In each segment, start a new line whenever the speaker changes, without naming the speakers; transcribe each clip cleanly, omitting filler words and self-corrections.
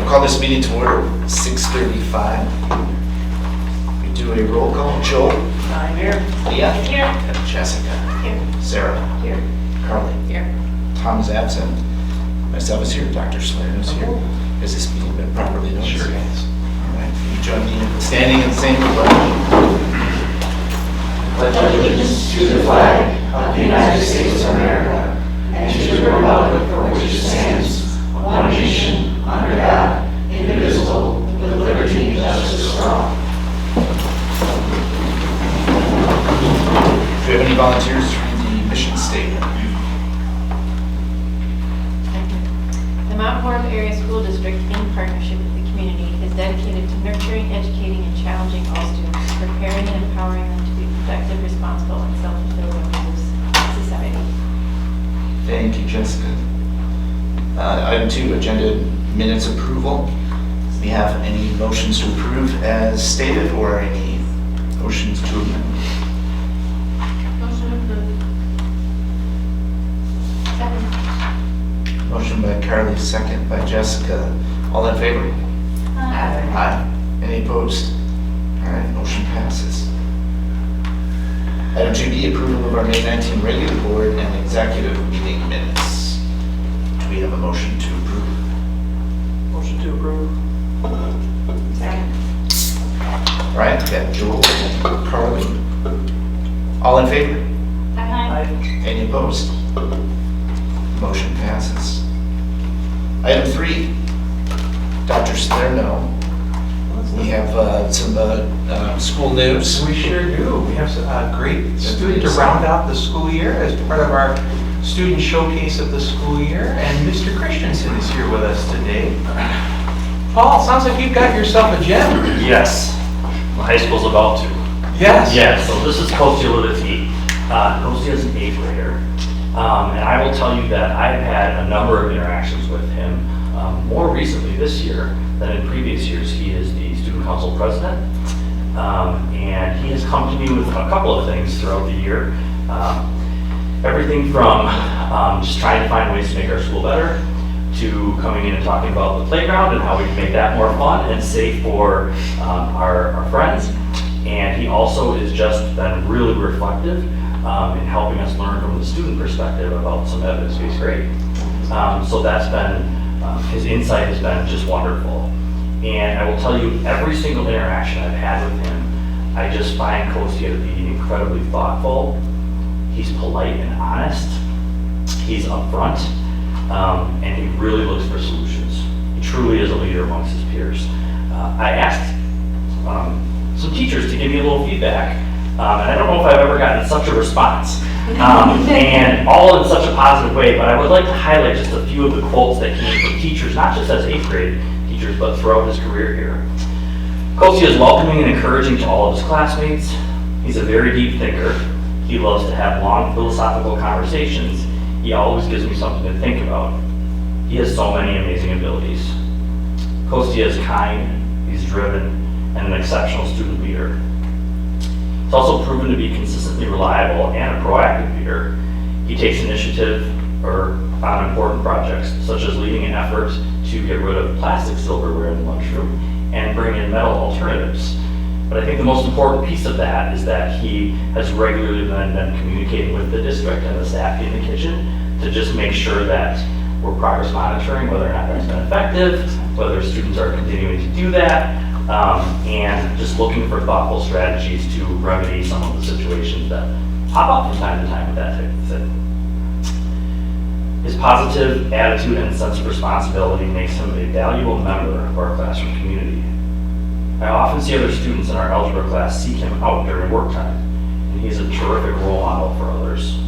call this meeting to order, 6:35. We do a roll call. Joel?
I'm here.
Leah?
Here.
And Jessica?
Here.
Sarah?
Here.
Carly?
Here.
Tom is absent. Myself is here. Dr. Salerno is here. Has this meeting been properly noticed?
Sure has.
All right. Can you join me in standing and saying the pledge?
Pledge allegiance to the flag of the United States of America and to the republic for which it stands, one nation, under God, indivisible, with liberty and justice for all.
Do we have any volunteers to read the mission statement?
The Mount Horeb Area School District, in partnership with the community, is dedicated to nurturing, educating, and challenging all students, preparing and empowering them to be productive, responsible, and self-fulfilling members of society.
Thank you, Jessica. Item 2, agenda minutes approval. Do we have any motions to approve as stated or any motions to amend?
Motion approved. Second.
Motion by Carly, second by Jessica. All in favor? Aye. Any opposed? All right, motion passes. Item 2B, approval of our May 19 regular board and executive meeting minutes. Do we have a motion to approve?
Motion to approve.
Second.
All right, we got Joel and Carly. All in favor?
Aye.
Any opposed? Motion passes. Item 3, Dr. Salerno. We have some school news.
We sure do. We have a great student to round out the school year as part of our student showcase of the school year. And Mr. Christensen is here with us today. Paul, sounds like you've got yourself a gem.
Yes, the high school's about to.
Yes.
Yeah, so this is Kostya Levitsky. Kostya is an 8th grader. And I will tell you that I've had a number of interactions with him. More recently this year than in previous years. He is the student council president. And he has come to me with a couple of things throughout the year. Everything from just trying to find ways to make our school better, to coming in and talking about the playground and how we can make that more fun and safe for our friends. And he also has just been really reflective in helping us learn from the student perspective about some evidence-based grading. So that's been, his insight has been just wonderful. And I will tell you, every single interaction I've had with him, I just find Kostya to be incredibly thoughtful. He's polite and honest. He's upfront. And he really looks for solutions. He truly is a leader amongst his peers. I asked some teachers to give me a little feedback, and I don't know if I've ever gotten such a response, and all in such a positive way, but I would like to highlight just a few of the quotes that came from teachers, not just as 8th grade teachers, but throughout his career here. Kostya is welcoming and encouraging to all of his classmates. He's a very deep thinker. He loves to have long philosophical conversations. He always gives me something to think about. He has so many amazing abilities. Kostya is kind, he's driven, and an exceptional student leader. He's also proven to be consistently reliable and a proactive leader. He takes initiative on important projects, such as leading an effort to get rid of plastic silverware in the lunchroom and bring in metal alternatives. But I think the most important piece of that is that he has regularly been communicating with the district and the staff in the kitchen to just make sure that we're progress monitoring whether or not that's been effective, whether students are continuing to do that, and just looking for thoughtful strategies to remedy some of the situations that pop up from time to time with that type of thing. His positive attitude and sense of responsibility makes him a valuable member of our classroom community. I often see other students in our algebra class seek him out during work time, and he's a terrific role model for others.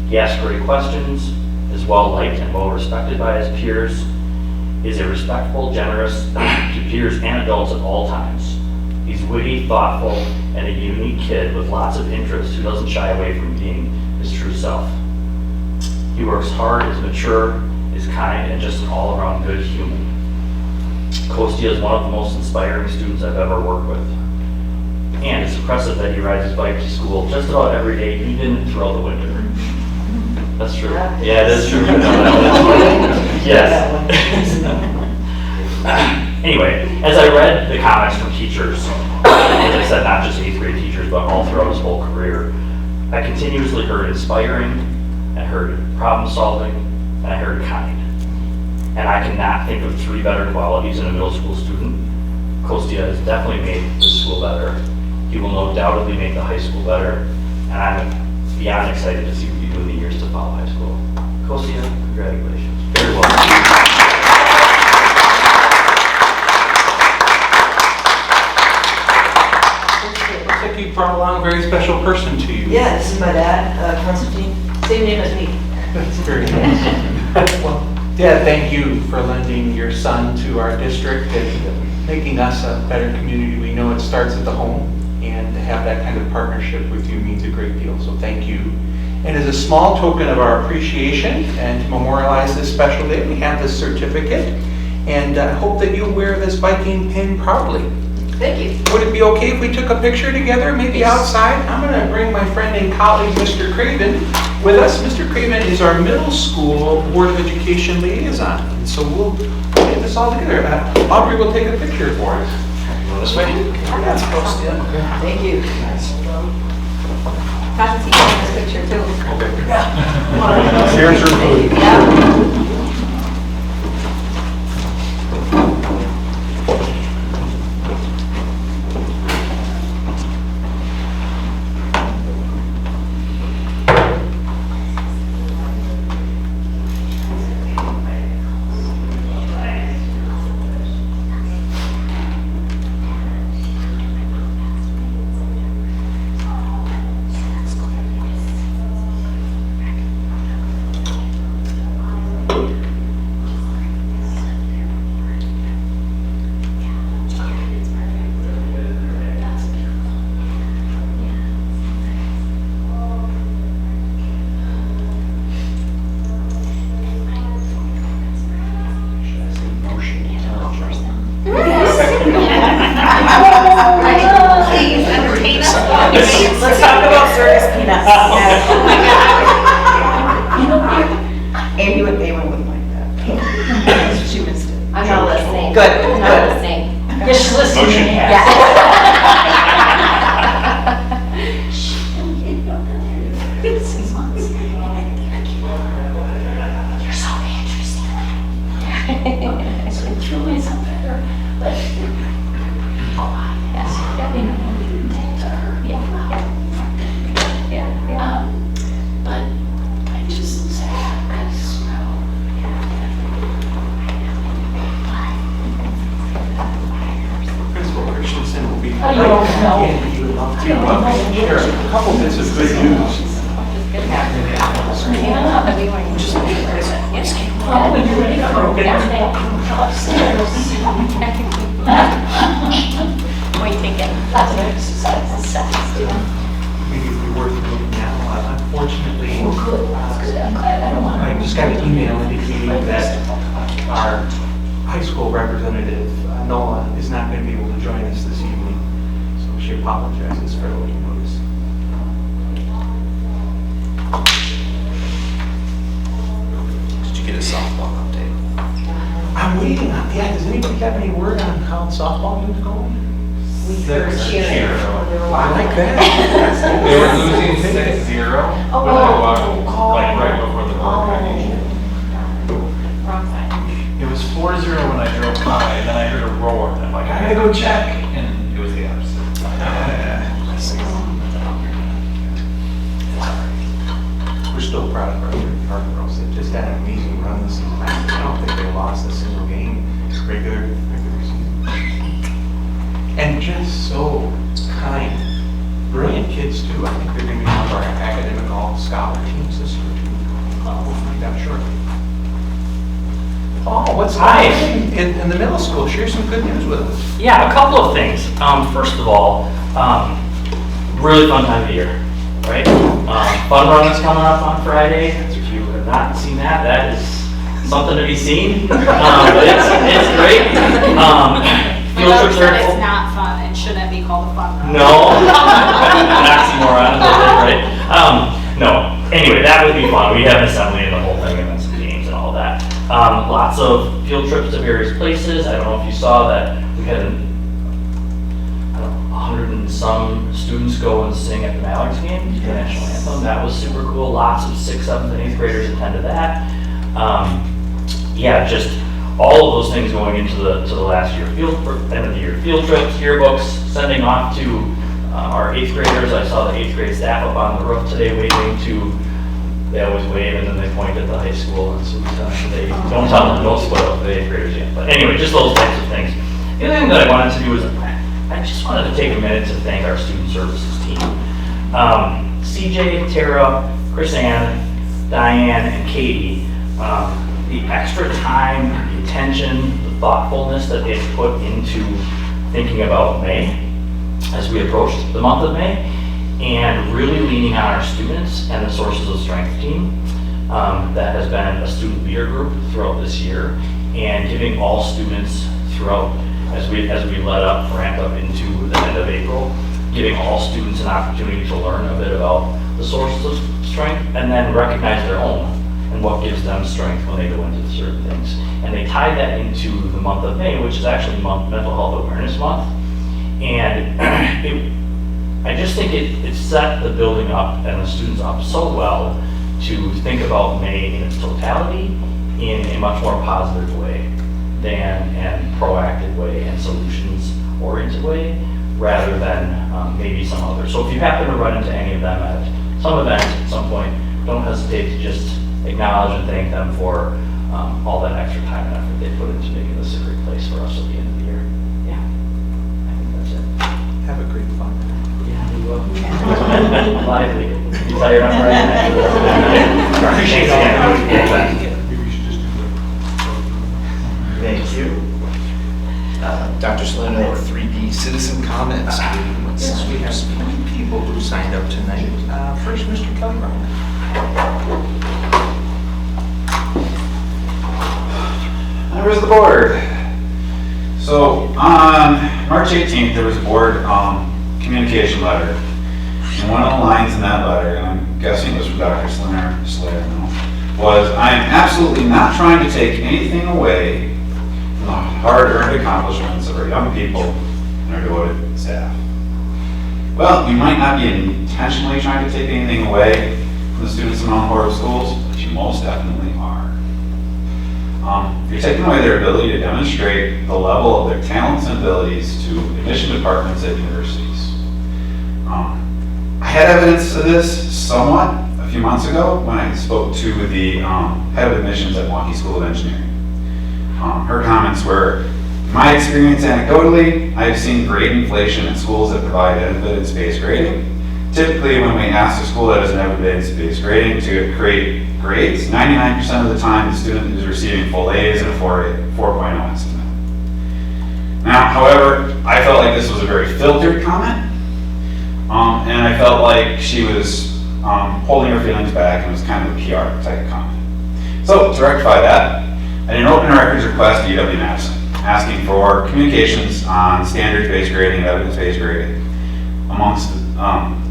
He asks great questions, is well liked and well respected by his peers, is a respectful, generous to peers and adults at all times. He's witty, thoughtful, and a unique kid with lots of interests who doesn't shy away from being his true self. He works hard, is mature, is kind, and just an all-around good human. Kostya is one of the most inspiring students I've ever worked with. And it's impressive that he rides his bike to school just about every day, even throughout the winter. That's true. Yeah, it is true. Yes. Anyway, as I read the comments from teachers, as I said, not just 8th grade teachers, but all throughout his whole career, I continuously heard inspiring, I heard problem solving, and I heard kind. And I cannot think of 3 better qualities in a middle school student. Kostya has definitely made this school better. He will undoubtedly make the high school better. And I'm beyond excited to see what you do in the years to follow high school. Kostya, congratulations. Very well.
Looks like you brought along a very special person to you.
Yeah, this is my dad, Constantine. Same name as me.
That's very nice. Well, Dad, thank you for lending your son to our district and making us a better community. We know it starts at the home, and to have that kind of partnership with you means a great deal, so thank you. And as a small token of our appreciation and to memorialize this special day, we have this certificate, and I hope that you'll wear this Viking pin proudly.
Thank you.
Would it be okay if we took a picture together, maybe outside? I'm going to bring my friend and colleague, Mr. Craven, with us. Mr. Craven is our middle school Board of Education liaison, and so we'll get this all together. Aubrey will take a picture for us.
This way? That's close, yeah.
Thank you.
Constantine in this picture too.
Here's your food.
Yeah.
Please, entertain us.
Let's talk about circus peanuts. Amy wouldn't like that. She missed it.
I'm not listening.
Good,
I'm
good.
not listening.
Yes, she's listening.
Motion
You're so interesting.
It's really something better, but yes, yeah. But I just sad because
Principal Christensen will be.
I don't know.
And he would love to share a couple bits of good news.
Oh, when you're ready to go downstairs.
What are you thinking?
Lots of exercises,
Maybe it'd be worth noting now, unfortunately,
Well, good, that's good, I'm glad, I don't want to.
I just got an email indicating that our high school representative, Nola, is not going to be able to join us this evening. So she apologizes for the late notice.
Did you get a softball update?
I'm waiting on, yeah, does anybody have any word on how the softball game's going?
We heard cheering when we were
I
walking.
like that.
They were losing 6-0,
Oh,
when I walked,
oh,
like right before the board convocation.
Wrong side.
It was 4-0 when I drove by, and then I heard a roar, and I'm like, I gotta go check, and it was the opposite.
We're still proud of our girls. They just had an amazing run this season. I don't think they lost a single game regular season. And just so kind, brilliant kids too. I think they're going to be one of our academic all-scholar teams this year too. We'll find out shortly. Oh, what's
Hi.
going on in the middle school? Share some good news with us.
Yeah, a couple of things. First of all, really fun time of year, right? Fun run is coming up on Friday. If you have not seen that, that is something to be seen. It's great. Field trips are
It's not fun and shouldn't be called a fun run.
No. Oxymoron, right? No. Anyway, that would be fun. We have an assembly and the whole thing and then some games and all that. Lots of field trips to various places. I don't know if you saw that we had 100 and some students go and sing at the Mallards game, the national anthem. That was super cool. Lots of 6th, 7th, and 8th graders attended that. Yeah, just all of those things going into the last year end of the year field trips, yearbooks, sending off to our 8th graders. I saw the 8th grade staff up on the roof today waving to. They always wave and then they point at the high school and so they don't tell them, don't split up the 8th graders yet. But anyway, just those types of things. The other thing that I wanted to do is I just wanted to take a minute to thank our student services team. CJ, Tara, Chris Ann, Diane, and Katie, the extra time, the attention, the thoughtfulness that they've put into thinking about May as we approach the month of May, and really leaning on our students and the Sources of Strength team that has been a student leader group throughout this year, and giving all students throughout, as we ramp up into the end of April, giving all students an opportunity to learn a bit about the sources of strength and then recognize their own and what gives them strength when they go into certain things. And they tied that into the month of May, which is actually Mental Health Awareness Month. And I just think it set the building up and the students up so well to think about May in its totality in a much more positive way and proactive way and solutions-oriented way rather than maybe some others. So if you happen to run into any of them at some event at some point, don't hesitate to just acknowledge and thank them for all that extra time and effort they put into making this a great place for us at the end of the year. Yeah, I think that's it.
Have a great fun.
Yeah, you will. Lively. You tired on Friday night?
Appreciate all
Thank you. Dr. Salinas, 3D citizen comments.
Yes, we have 3 people who signed up tonight. First, Mr. Kelly.
Members of the board. So on March 18th, there was a board communication letter. And one of the lines in that letter, and I'm guessing it was from Dr. Slayer, was, "I am absolutely not trying to take anything away from the hard-earned accomplishments of our young people and our devoted staff." Well, you might not be intentionally trying to take anything away from the students in Mount Horeb schools, but you most definitely are. You're taking away their ability to demonstrate the level of their talents and abilities to admission departments at universities. I had evidence of this somewhat a few months ago when I spoke to the head of admissions at Milwaukee School of Engineering. Her comments were, "In my experience anecdotally, I have seen grade inflation at schools that provide evidence-based grading. Typically, when we ask a school that has an evidence-based grading to create grades, 99% of the time the student is receiving full A's and a 4.0 estimate." Now, however, I felt like this was a very filtered comment, and I felt like she was holding her feelings back and was kind of a PR type comment. So, to rectify that, I did an open records request to UW-Madison, asking for communications on standards-based grading and evidence-based grading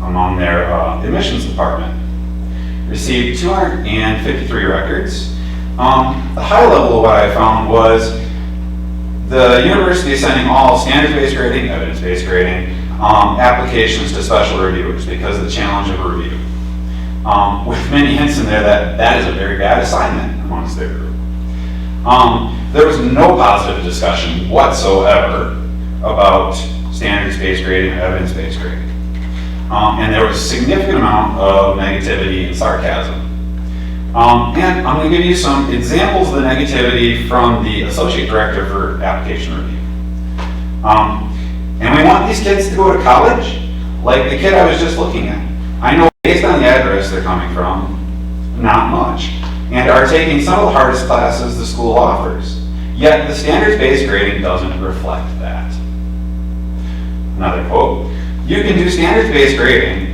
among their admissions department. Received 253 records. The high level of what I found was the university is sending all standards-based grading, evidence-based grading applications to special reviewers because of the challenge of a review. With many hints in there that is a very bad assignment amongst their group. There was no positive discussion whatsoever about standards-based grading and evidence-based grading. And there was a significant amount of negativity and sarcasm. And I'm going to give you some examples of the negativity from the Associate Director for Application Review. And we want these kids to go to college, like the kid I was just looking at. I know based on the address they're coming from, not much, and are taking some of the hardest classes the school offers. Yet the standards-based grading doesn't reflect that. Another quote, "You can do standards-based grading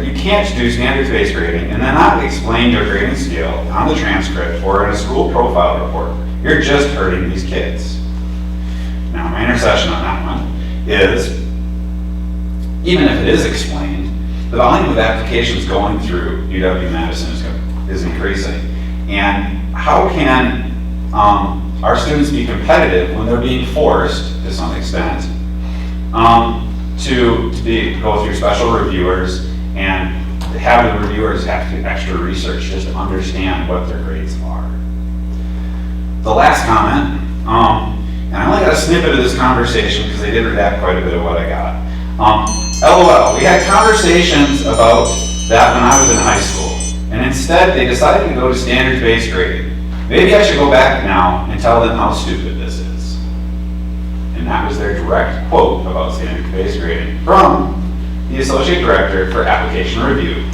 you can't do standards-based grading and then not explain your grading scale on the transcript or in a school profile report. You're just hurting these kids." Now, my intercession on that one is, even if it is explained, the volume of applications going through UW-Madison is increasing. And how can our students be competitive when they're being forced, to some extent, to go through special reviewers and have the reviewers have to do extra research just to understand what their grades are? The last comment, and I only got a snippet of this conversation because they did redact quite a bit of what I got. LOL, we had conversations about that when I was in high school, and instead they decided to go to standards-based grading. Maybe I should go back now and tell them how stupid this is. And that was their direct quote about standards-based grading from the Associate Director for Application Review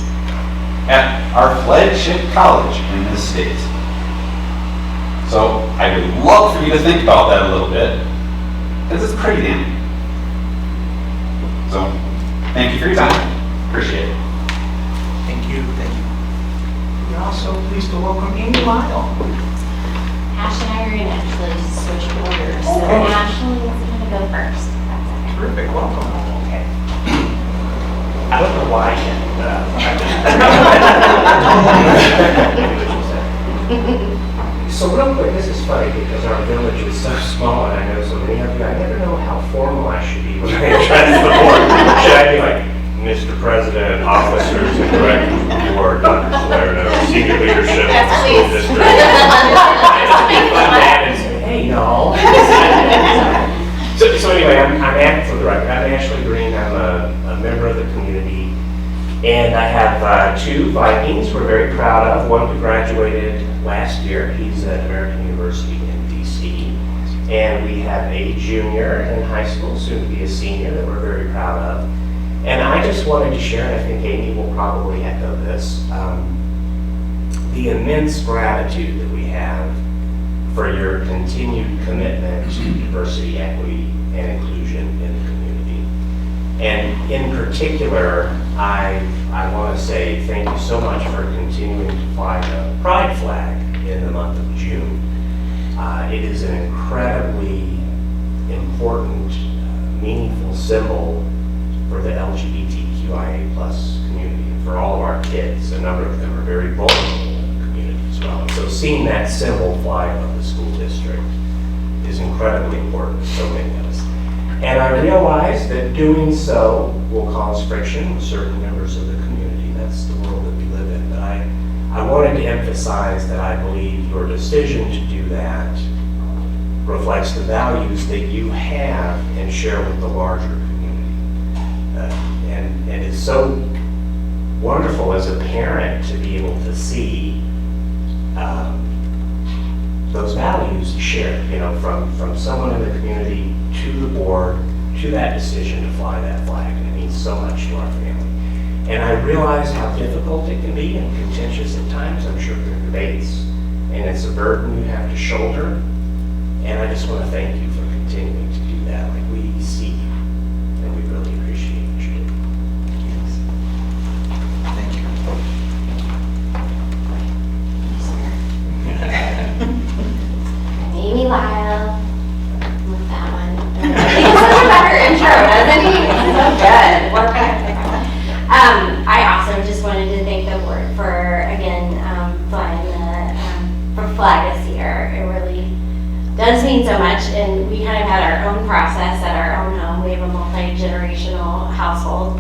at our flagship college in this state. So I would love for you to think about that a little bit, because it's pretty damning. So, thank you for your time. Appreciate it.
Thank you, thank you. We're also pleased to welcome Amy Lyle.
Ash and I are gonna actually switch orders, so
Okay.
Ashley is gonna go first. That's okay.
Terrific, welcome.
Okay. I don't know why yet, but So real quick, this is funny because our village is so small and I know so many of you, I never know how formal I should be when I address the board. Should I be like, Mr. President, officers and directors of the board, Dr. Salerno, senior leadership of the school district? Hey, y'all. So anyway, for the record, I'm Ashley Green. I'm a member of the community. And I have two Vikings we're very proud of. One who graduated last year. He's at American University in DC. And we have a junior in high school, soon to be a senior, that we're very proud of. And I just wanted to share, and I think Amy will probably echo this, the immense gratitude that we have for your continued commitment to diversity, equity, and inclusion in the community. And in particular, I want to say thank you so much for continuing to fly the Pride flag in the month of June. It is an incredibly important, meaningful symbol for the LGBTQIA+ community, and for all of our kids. A number of them are very vulnerable in the community as well. And so seeing that symbol fly above the school district is incredibly important to so many of us. And I realize that doing so will cause friction with certain members of the community. That's the world that we live in. But I wanted to emphasize that I believe your decision to do that reflects the values that you have and share with the larger community. And it's so wonderful as a parent to be able to see those values shared, from someone in the community to the board, to that decision to fly that flag. And it means so much to our family. And I realize how difficult it can be and contentious at times. I'm sure there are debates, and it's a burden you have to shoulder. And I just want to thank you for continuing to do that. Like, we see you, and we really appreciate what you do.
Thank you.
Amy Lyle. With that one. I think it's such a better intro, doesn't he? So good. Work back. I also just wanted to thank the board for, again, flying the flag this year. It really does mean so much, and we kind of had our own process at our own home. We have a multi-generational household,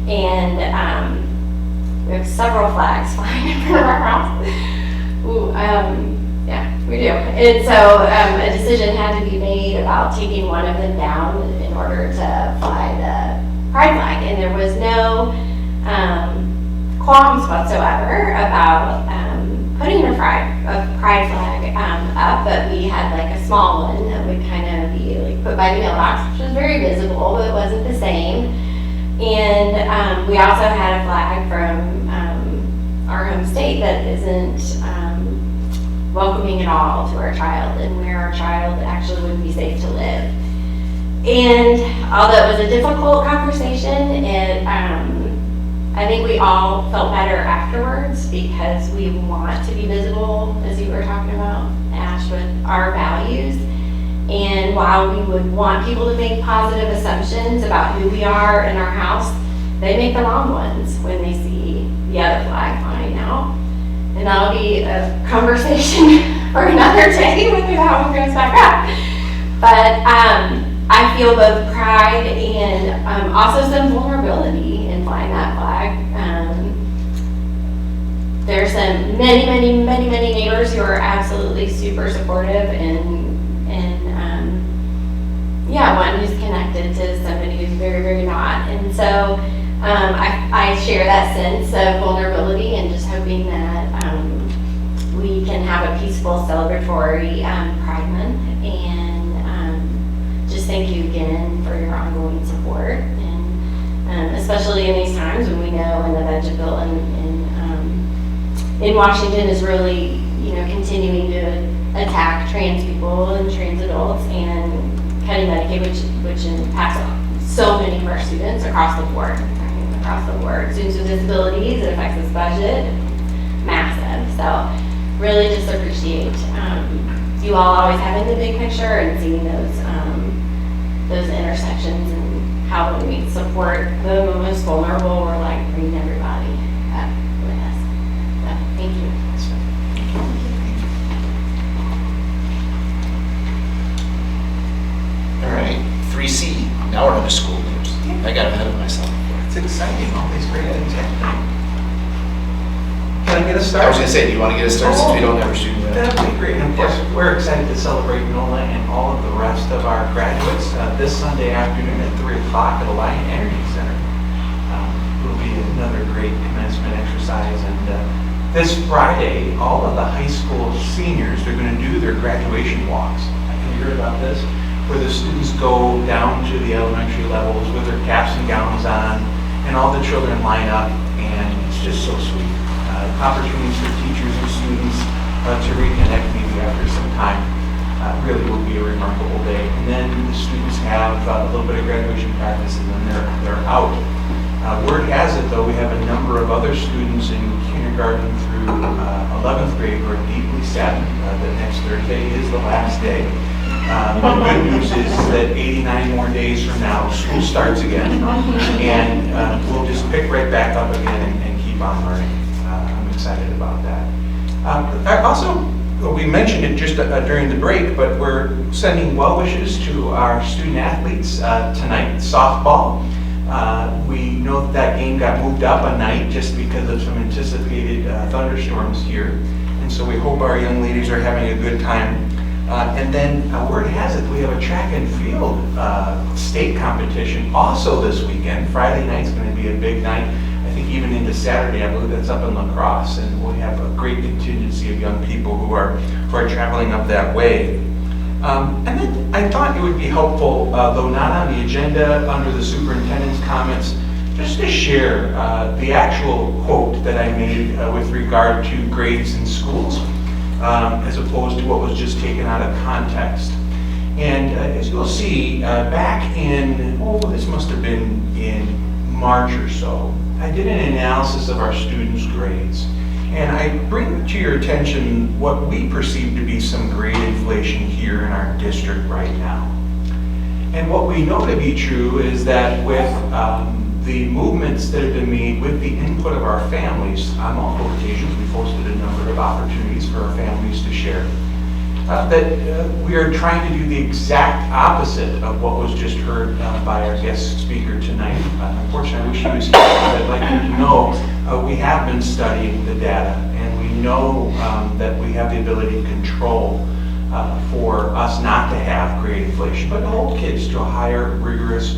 and we have several flags flying in front of our house. Ooh, yeah, we do. And so a decision had to be made about taking one of them down in order to fly the pride flag, and there was no qualms whatsoever about putting a pride flag up, but we had like a small one that would kind of be like put by the mailbox, which was very visible, but it wasn't the same. And we also had a flag from our home state that isn't welcoming at all to our child, and where our child actually wouldn't be safe to live. And although it was a difficult conversation, I think we all felt better afterwards, because we want to be visible, as you were talking about, Ash, with our values. And while we would want people to make positive assumptions about who we are in our house, they make the wrong ones when they see the other flag flying out. And that'll be a conversation for another day with how it goes back up. But I feel both pride and also some vulnerability in flying that flag. There's some many neighbors who are absolutely super supportive and one who's connected to somebody who's very not. And so I share that sense of vulnerability and just hoping that we can have a peaceful celebratory Pride Month. And just thank you again for your ongoing support. And especially in these times when we know in the budget bill in Washington is really, continuing to attack trans people and trans adults and cutting Medicaid, which impacts so many of our students across the board. Students with disabilities, it affects this budget, massive. So really just appreciate you all always having the big picture and seeing those intersections and how when we support the most vulnerable, we're like bringing everybody up with us. So thank you.
All right, 3C, now we're into school news. I got ahead of myself.
It's exciting, all these great things happening. Can I get us
I was
started?
gonna say, do you want to get us started since we don't have a student rep?
That'd be great. And of course, we're excited to celebrate Nola and all of the rest of our graduates this Sunday afternoon at 3 o'clock at Alliant Energy Center. It'll be another great commencement exercise. And this Friday, all of the high school seniors are going to do their graduation walks. Have you heard about this? Where the students go down to the elementary levels with their caps and gowns on, and all the children line up, and it's just so sweet. Opportunities for teachers and students to reconnect maybe after some time. Really will be a remarkable day. And then the students have a little bit of graduation practice, and then they're out. Word has it, though, we have a number of other students in kindergarten through 11th grade who are deeply saddened that next Thursday is the last day. The good news is that 89 more days from now, school starts again, and we'll just pick right back up again and keep on learning. I'm excited about that. We mentioned it just during the break, but we're sending well wishes to our student athletes tonight, softball. We know that game got moved up a night just because of some anticipated thunderstorms here, and so we hope our young ladies are having a good time. And then word has it we have a track and field state competition also this weekend. Friday night's going to be a big night. I think even into Saturday, I believe that's up in La Crosse, and we have a great contingency of young people who are traveling up that way. And then I thought it would be helpful, though not on the agenda under the superintendent's comments, just to share the actual quote that I made with regard to grades in schools. As opposed to what was just taken out of context. And as you'll see, back in, this must have been in March or so, I did an analysis of our students' grades. And I bring to your attention what we perceive to be some grade inflation here in our district right now. And what we know to be true is that with the movements that have been made with the input of our families on multiple occasions, we've hosted a number of opportunities for our families to share, that we are trying to do the exact opposite of what was just heard by our guest speaker tonight. Unfortunately, I wish he was here, but I'd like you to know we have been studying the data, and we know that we have the ability to control for us not to have grade inflation, but to hold kids to a higher rigorous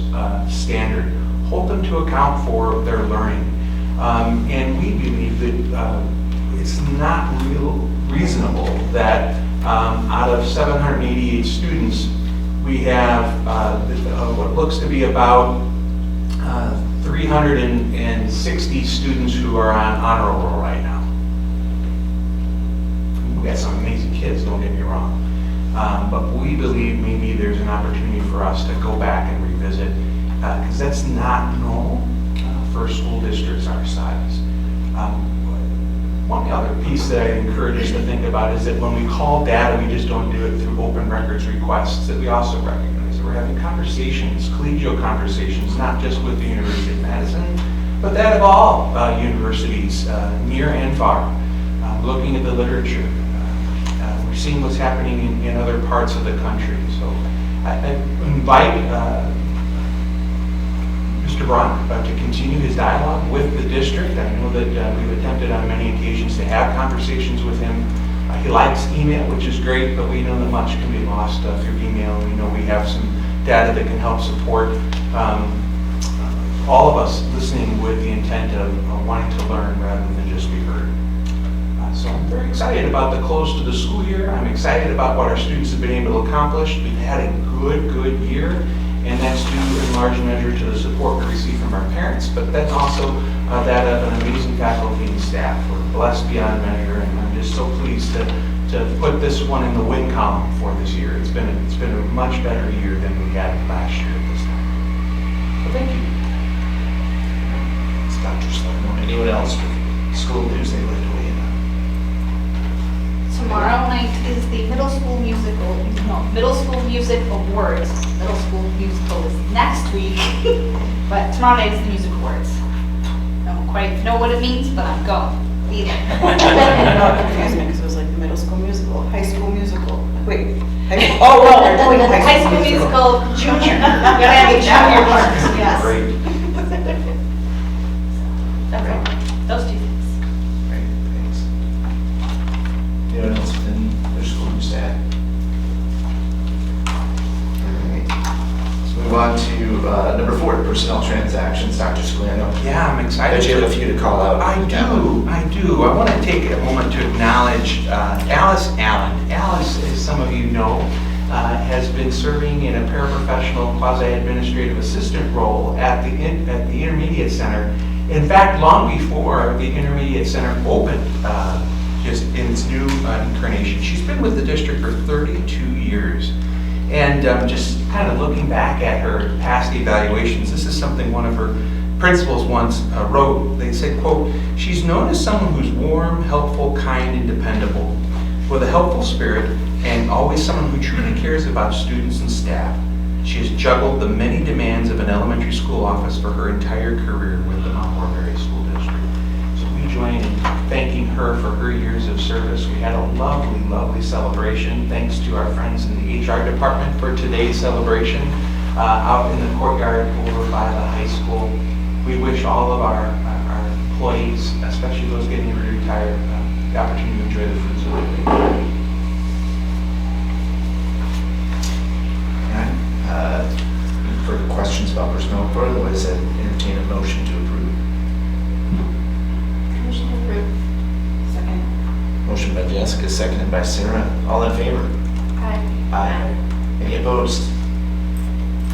standard. Hold them to account for their learning. And we believe that it's not reasonable that out of 788 students, we have what looks to be about 360 students who are on honor roll right now. We got some amazing kids, don't get me wrong. But we believe maybe there's an opportunity for us to go back and revisit, because that's not normal for school districts our size. One other piece that I encourage us to think about is that when we call data, we just don't do it through open records requests, that we also recognize that we're having conversations, collegial conversations, not just with the University of Madison, but that of all universities, near and far. looking at the literature. We're seeing what's happening in other parts of the country. So I invite Mr. Braun to continue his dialogue with the district. I know that we've attempted on many occasions to have conversations with him. He likes email, which is great, but we know that much can be lost through email. We know we have some data that can help support all of us listening with the intent of wanting to learn rather than just be heard. So I'm very excited about the close to the school year. I'm excited about what our students have been able to accomplish. We've had a good year, and that's due in large measure to the support we receive from our parents, but then also that of an amazing faculty and staff. We're blessed beyond measure, and I'm just so pleased to put this one in the win column for this year. It's been a much better year than we had last year at this time. So thank you.
It's Dr. Sloan. Anyone else with school news they'd like to weigh in on?
Tomorrow night is the middle school music awards. Middle school musical is next week, but tomorrow night is the music awards. I don't quite know what it means, but I'm going. Be there.
Confused me because it was like the middle school musical, high school musical. Wait. Oh, they're doing
High school musical junior. We're gonna have a junior parts, yes.
Great.
That's all. Those two things.
Great, thanks. Anyone else within their school news to add? All right. Let's move on to number 4, personnel transactions. Dr. Scalano.
Yeah, I'm
I
excited.
bet you have a few to call out.
I do. I want to take a moment to acknowledge Alice Allen. Alice, as some of you know, has been serving in a paraprofessional quasi-administrative assistant role at the Intermediate Center. In fact, long before the Intermediate Center opened, just in its new incarnation. She's been with the district for 32 years. And just kind of looking back at her past evaluations, this is something one of her principals once wrote. They said, quote, "She's known as someone who's warm, helpful, kind, and dependable, with a helpful spirit, and always someone who truly cares about students and staff. She has juggled the many demands of an elementary school office for her entire career with the Mount Horeb Area School District." So we join in thanking her for her years of service. We had a lovely celebration. Thanks to our friends in the HR department for today's celebration out in the courtyard over by the high school. We wish all of our employees, especially those getting ready to retire, the opportunity to enjoy the fruits of their labor.
Any further questions about personnel report? Otherwise, I'd entertain a motion to approve.
Motion approved.
Second.
Motion by Jessica, seconded by Sarah. All in favor?
Aye.
Aye. Any opposed?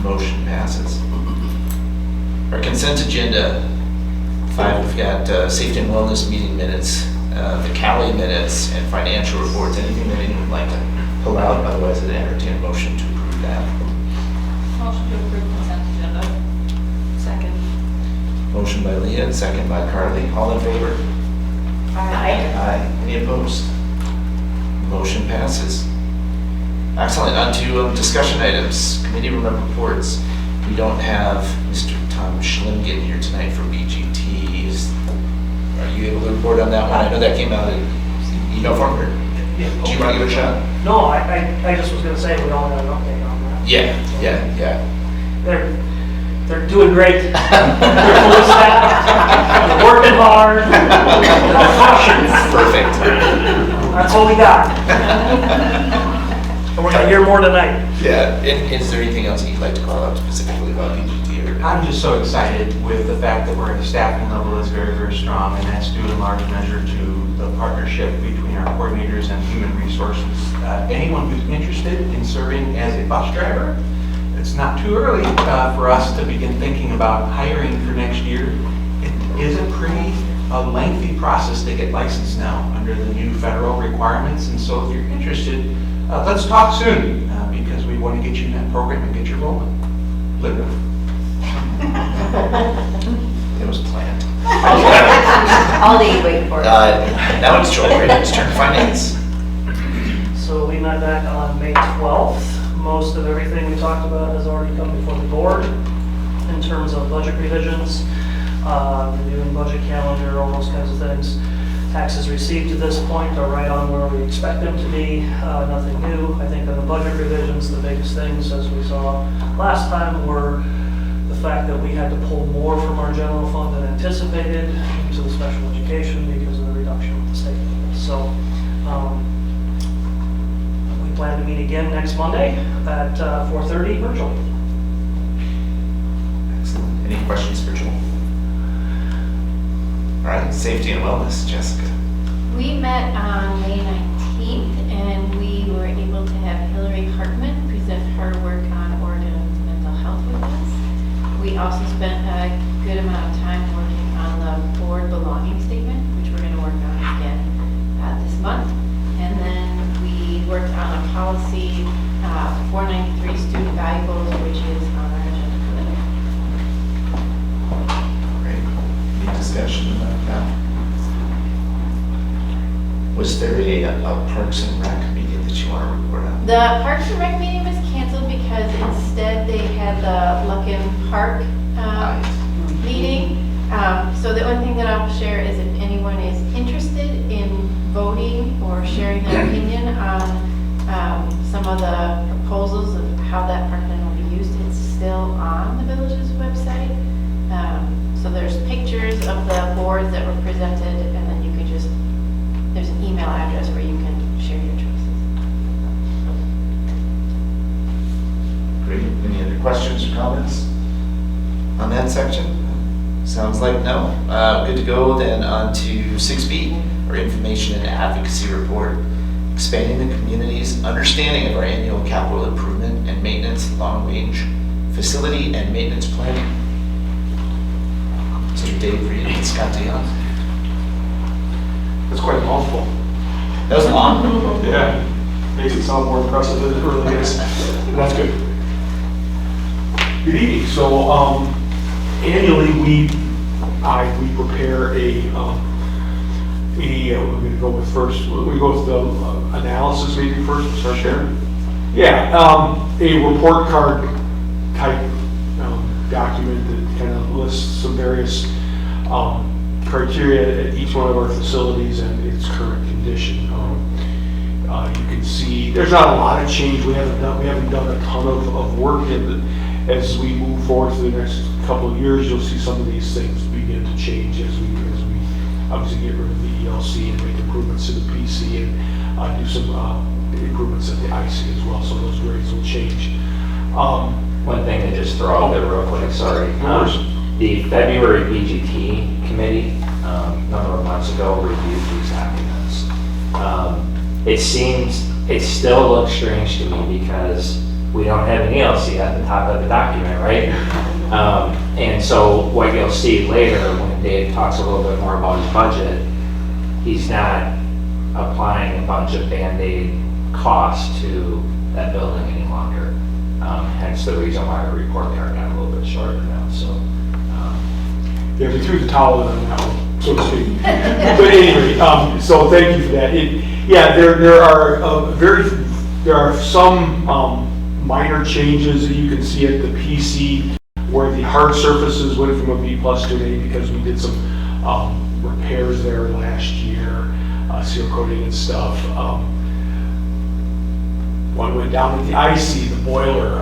Motion passes. Our consent agenda. 5, we've got safety and wellness meeting minutes, the Cali minutes, and financial reports. Anything that anyone would like to pull out? Otherwise, I'd entertain a motion to approve that.
Motion to approve consent agenda.
Second.
Motion by Leah, and second by Carly. All in favor?
Aye.
Aye. Any opposed? Motion passes. Excellent. On to discussion items, committee reports. We don't have Mr. Tom Schlimgen here tonight from BGT. Are you able to report on that one? I know that came out in email form. Or
Yeah,
do you want to give it a shot?
No, I just was gonna say we all got an update on that.
Yeah.
They're doing great. They're fully staffed. They're working hard. They're cautious.
Perfect.
That's all we got. And we're gonna hear more tonight.
Yeah. And is there anything else you'd like to call out specifically about BGT? Or?
I'm just so excited with the fact that we're at a staffing level that's very strong, and that's due in large measure to the partnership between our coordinators and human resources. Anyone who's interested in serving as a bus driver, it's not too early for us to begin thinking about hiring for next year. It is a pretty lengthy process to get licensed now under the new federal requirements, and so if you're interested, let's talk soon because we want to get you in that program and get you rolling. Literally.
It was planned.
All day you wait for it.
Now it's Joel Braden's turn. Finance.
So we met back on May 12th. Most of everything we talked about has already come before the board in terms of budget revisions, reviewing budget calendar, all those kinds of things. Taxes received to this point are right on where we expect them to be, nothing new. I think on the budget revisions, the biggest things, as we saw last time, were the fact that we had to pull more from our general fund than anticipated into the special education because of the reduction of the state level. So we plan to meet again next Monday at 4:30 virtually.
Excellent. Any questions for Joel? All right, safety and wellness, Jessica.
We met on May 19th, and we were able to have Hillary Hartman present her work on Oregon's mental health with us. We also spent a good amount of time working on the board belonging statement, which we're going to work on again this month. And then we worked on a policy 493 student valuables, which is on our agenda for the day.
Great. Any discussion about that? Was there a Parks and Rec meeting that you want to report on?
The Parks and Rec meeting was canceled because instead they had the Luckin Park meeting. So the only thing that I'll share is if anyone is interested in voting or sharing their opinion on some of the proposals of how that parkland will be used, it's still on the village's website. So there's pictures of the boards that were presented, and then you can just, there's an email address where you can share your choices.
Great. Any other questions or comments on that section? Sounds like no. Good to go then on to 6B, our information and advocacy report, expanding the community's understanding of our annual capital improvement and maintenance long-range facility and maintenance planning. Mr. Dave Reed and Scott DeYoung.
That's quite a mouthful.
That was long.
Yeah, makes it sound more impressive than it really is. That's good. Good evening. So annually we prepare we're going to go with first. We go with the analysis maybe first. Start there. Yeah, a report card type document that kind of lists some various criteria at each one of our facilities and its current condition. You can see there's not a lot of change. We haven't done a ton of work as we move forward to the next couple of years. You'll see some of these things begin to change as we obviously get rid of the ELC and make improvements to the PC and do some improvements at the IC as well. So those grades will change.
One thing to just throw out there real quick, sorry. The February BGT committee, a number of months ago, reviewed these documents. It still looks strange to me because we don't have an ELC at the top of the document, right? And so what you'll see later when Dave talks a little bit more about his budget, he's not applying a bunch of Band-Aid costs to that building any longer. Hence the reason why the report card got a little bit shorter now, so.
Yeah, we threw the towel in on that one, so to speak. But anyway, so thank you for that. There are some minor changes that you can see at the PC where the hard surfaces went from a B+ to an A because we did some repairs there last year, seal coating and stuff. One went down at the IC, the boiler.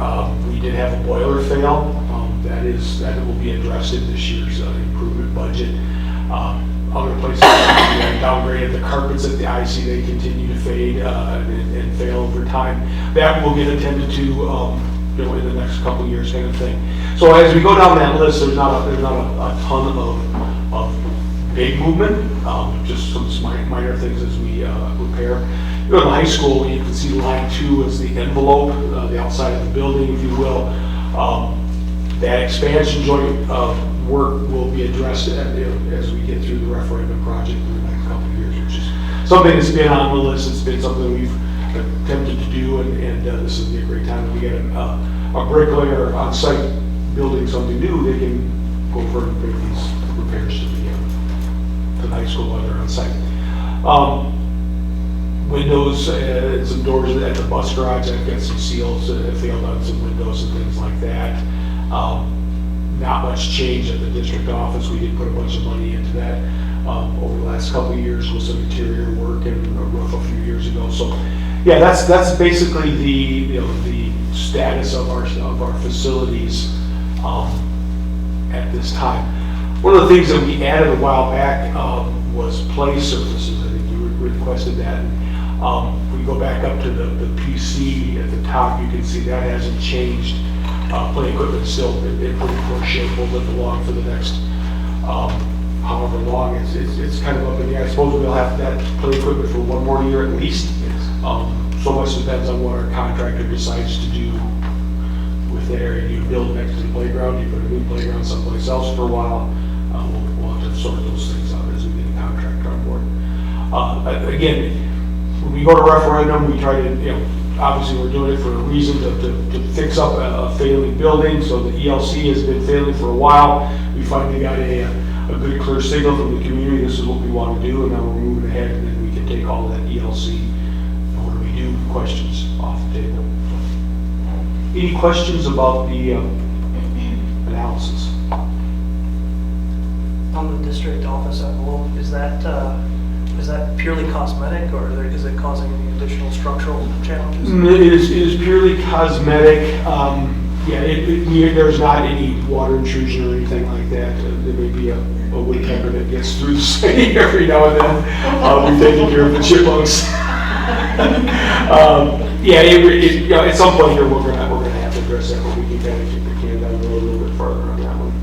We did have a boiler fail. That will be addressed in this year's improvement budget. Other places, we downgraded the carpets at the IC. They continue to fade and fail over time. That will get attended to in the next couple of years, kind of thing. So as we go down that list, there's not a ton of big movement, just some minor things as we repair. You go to the high school, you can see line 2 as the envelope, the outside of the building, if you will. That expansion joint work will be addressed as we get through the referendum project in the next couple of years, which is something that's been on the list. It's been something we've attempted to do, and this would be a great time. If we get a bricklayer on site building something new, they can go for and make these repairs to the high school while they're on site. Windows and some doors at the bus garage. I've got some seals that failed on some windows and things like that. Not much change at the district office. We did put a bunch of money into that over the last couple of years with some interior work and a roof a few years ago. So, yeah, that's basically the status of our facilities at this time. One of the things that we added a while back was play surfaces. I think you requested that. We go back up to the PC at the top. You can see that hasn't changed. Play equipment still in pretty poor shape. We'll live along for the next however long. It's kind of up in the air. I suppose we'll have that play equipment for one more year at least. So much depends on what our contractor decides to do with that area. You build next to the playground, you put a new playground someplace else for a while. We'll have to sort those things out as we get a contractor on board. Again, when we go to referendum, we try to, obviously we're doing it for a reason to fix up a failing building. So the ELC has been failing for a while. We finally got a good clear signal from the community. This is what we want to do, and now we're moving ahead, and then we can take all of that ELC. What do we do? Questions off the table. Any questions about the analysis?
On the district office envelope, is that purely cosmetic, or is it causing any additional structural challenges?
It is purely cosmetic. There's not any water intrusion or anything like that. There may be a woodpecker that gets through the site every now and then. We're taking care of the chipmunks. At some point here we're gonna have to address that, but we can kind of kick the can down the road a little bit farther on that one.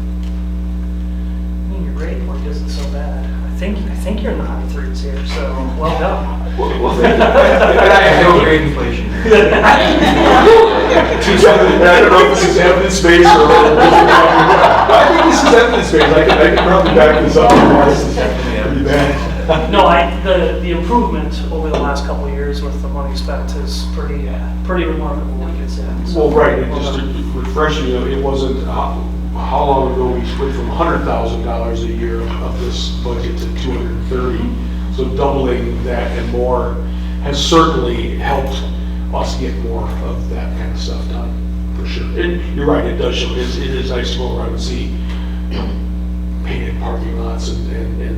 I mean, your grade work isn't so bad. I think you're in the high threes here, so well done.
Well, thank you.
I know grade inflation.
I don't know if this is evidence-based or I think this is evidence-based. I can probably back this up. Pretty bad.
No, the improvement over the last couple of years with the money spent is pretty remarkable, like I said. So,
Well, right, and just to refresh you, it wasn't, how long ago we switched from $100,000 a year of this budget to $230,000. So doubling that and more has certainly helped us get more of that kind of stuff done, for sure. And you're right, it does show, it is nice to go around and see, painted parking lots and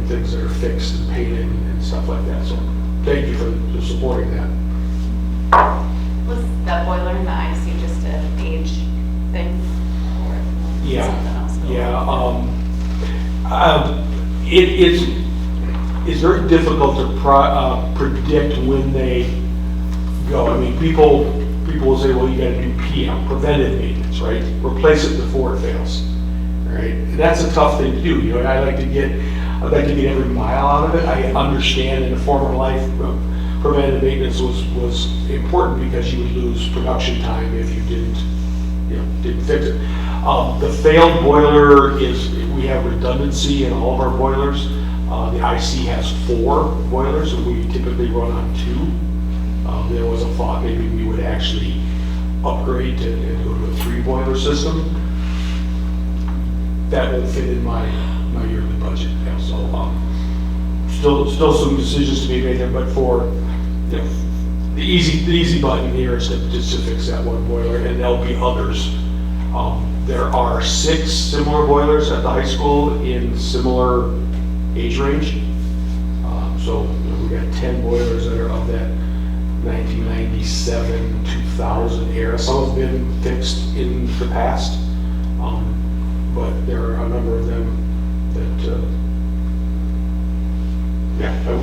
things that are fixed and painted and stuff like that. So thank you for supporting that.
Was that boiler in the IC just an age thing? Or something else?
It's very difficult to predict when they go. I mean, people will say, well, you got to do PM, preventive maintenance, right? Replace it before it fails, right? And that's a tough thing to do. I'd like to get every mile out of it. I understand in a former life, preventive maintenance was important because you would lose production time if you didn't fix it. The failed boiler we have redundancy in all of our boilers. The IC has 4 boilers, and we typically run on 2. There was a thought maybe we would actually upgrade and go to a 3-boiler system. That won't fit in my yearly budget. So still some decisions to be made there, but for the easy button here is just to fix that 1 boiler, and there'll be others. There are 6 similar boilers at the high school in similar age range. So we got 10 boilers that are of that 1997, 2000 era. Some have been fixed in the past, but there are a number of them that,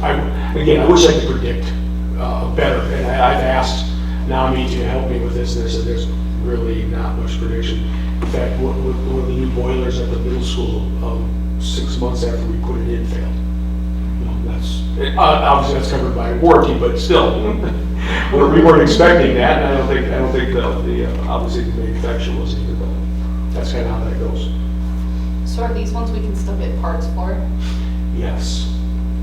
I wish I could predict better. And I've asked NAMI to help me with this, and they said there's really not much prediction. In fact, one of the new boilers at the middle school, 6 months after we put it in, failed. Obviously that's covered by warranty, but still, we weren't expecting that, and I don't think the obviously the manufacturer was either, but that's kind of how that goes.
So are these ones we can still get parts for?
Yes.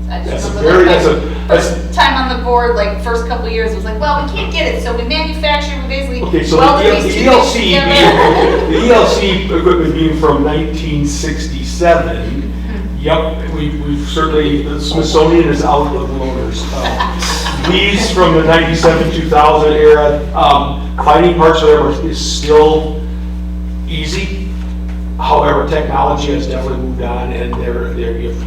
I just
That's a
remember
very,
first time on the board, like first couple of years, was like, well, we can't get it, so we manufacture, we basically
okay, so
welded
the
these two
ELC,
things together.
the ELC equipment being from 1967. Yep, we've certainly, the Smithsonian is out of loaners. These from the 97, 2000 era, finding parts for them is still easy. However, technology has definitely moved on, and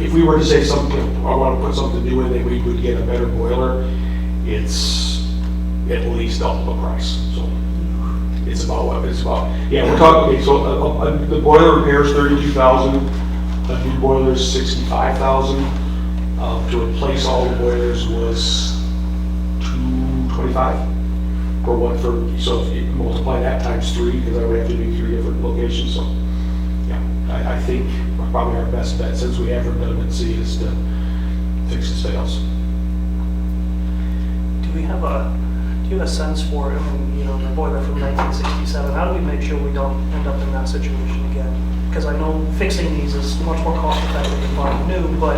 if we were to say something, I want to put something new in, that we would get a better boiler, it's at least double the price. So it's about what it's about. Yeah, we're talking. Okay, so the boiler repair is $32,000. A new boiler is $65,000. To replace all the boilers was $225 for one. So if you multiply that times 3, because I would have to do 3 different locations. So yeah, I think probably our best bet, since we have redundancy, is to fix the sales.
Do you have a sense for, I mean, you know, the boiler from 1967, how do we make sure we don't end up in that situation again? Because I know fixing these is much more cost effective than buying new, but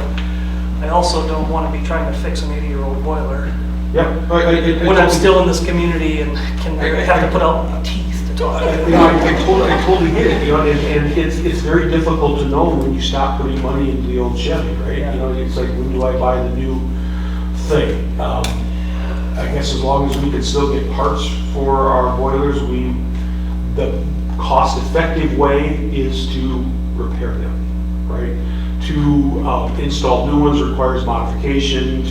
I also don't want to be trying to fix an 80-year-old boiler.
Yeah.
When I'm still in this community and can have to put out my teeth to talk.
I totally get it, you know, and it's very difficult to know when you stop putting money into the old Chevy, right?
Yeah.
You know, it's like, when do I buy the new thing? I guess as long as we can still get parts for our boilers, the cost-effective way is to repair them, right? To install new ones requires modification,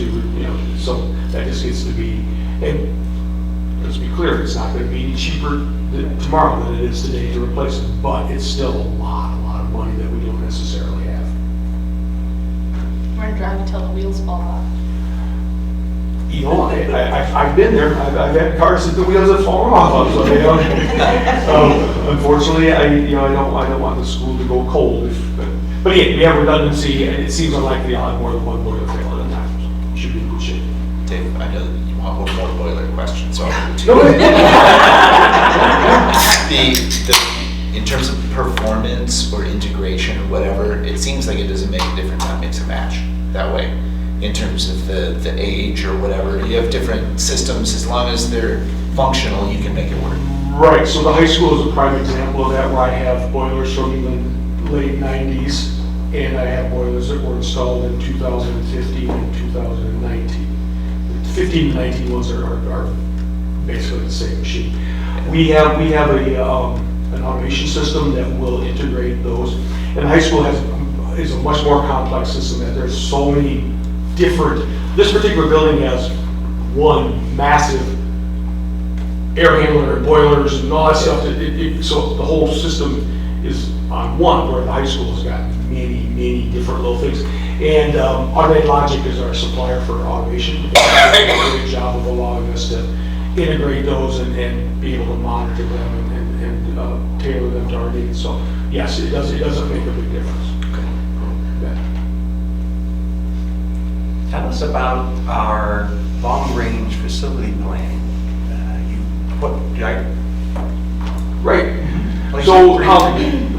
so that just gets to be, and let's be clear, it's not going to be any cheaper tomorrow than it is today to replace it, but it's still a lot of money that we don't necessarily have.
We're gonna drive until the wheels fall off.
You know, I've been there. I've had cars that the wheels have fallen off of. So, you know, unfortunately, I don't want the school to go cold. But again, we have redundancy, and it seems unlikely I'll have more than one boiler fail at a time. So should be in good shape.
Dave, I know that you want one more boiler question, so I'll give it to
No,
you. In terms of performance or integration or whatever, it seems like it doesn't make a difference, not mix and match that way. In terms of the age or whatever, you have different systems. As long as they're functional, you can make it work.
Right, so the high school is a prime example of that, where I have boilers from the late 90s, and I have boilers that were installed in 2015 and 2019. The 15 and 19 ones are basically the same machine. We have an automation system that will integrate those, and the high school is a much more complex system, that there's so many different. This particular building has one massive air handler and boilers and all that stuff. So the whole system is on one, where the high school has got many different little things. And Automated Logic is our supplier for automation. They do a great job of allowing us to integrate those and be able to monitor them and tailor them to our needs. So yes, it doesn't make a big difference.
Tell us about our long-range facility plan.
Right. So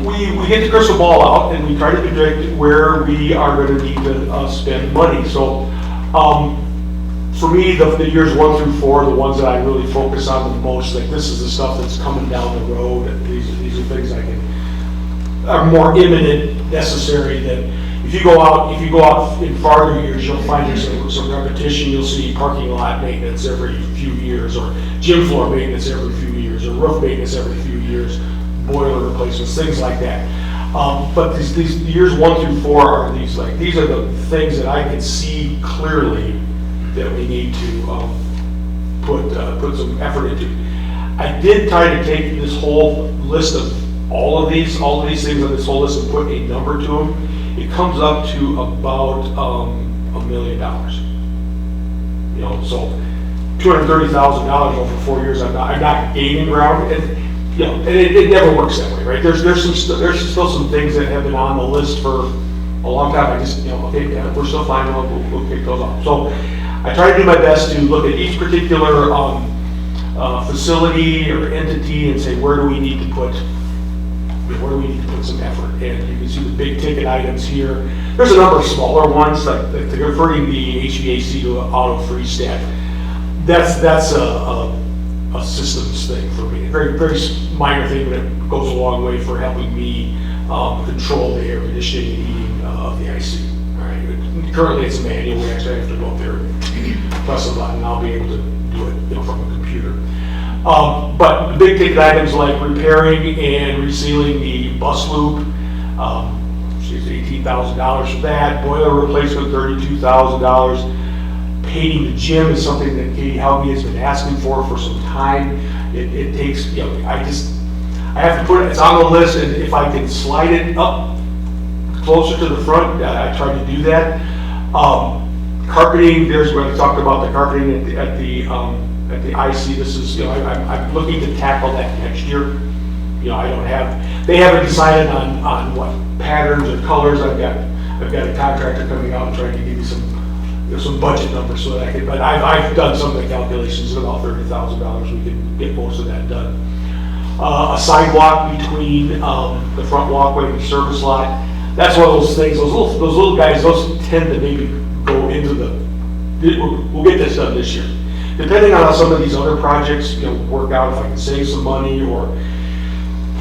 we get the crystal ball out and we try to predict where we are going to need to spend money. So for me, the years 1 through 4, the ones that I really focus on the most, like this is the stuff that's coming down the road. And these are things are more imminent, necessary than. If you go out in farther years, you'll find there's some repetition. You'll see parking lot maintenance every few years, or gym floor maintenance every few years, or roof maintenance every few years, boiler replacements, things like that. But these years 1 through 4 are these are the things that I can see clearly that we need to put some effort into. I did try to take this whole list of all of these things on this whole list and put a number to them. It comes up to about $1 million. You know, so $230,000 over 4 years. I'm not gaining ground, and you know, and it never works that way, right? There's still some things that have been on the list for a long time. I just okay, yeah, we're still fine. We'll kick those off. So I try to do my best to look at each particular facility or entity and say, where do we need to put some effort? And you can see the big ticket items here. There's a number of smaller ones, like converting the HVAC to an auto freeze-stat. That's a systems thing for me. A very minor thing, but it goes a long way for helping me control the air conditioning and heating of the IC. All right. Currently, it's a manual. We actually have to go up there and press a button. I'll be able to do it from a computer. But the big ticket items like repairing and resealing the bus loop She's $18,000 for that. Boiler replacement, $32,000. Painting the gym is something that Katie Helge has been asking for some time. It takes, you know, I have to put it, it's on the list, and if I can slide it up closer to the front, I try to do that. Carpeting, there's where I talked about the carpeting at the IC. This is, you know, I'm looking to tackle that next year. You know, they haven't decided on what patterns or colors. I've got a contractor coming out and trying to give me some budget numbers so that I can, but I've done some of the calculations, at about $30,000, we can get most of that done. A sidewalk between the front walkway and the service lot. That's one of those things, those little guys, those tend to maybe go into we'll get this done this year. Depending on how some of these other projects, you know, work out, if I can save some money or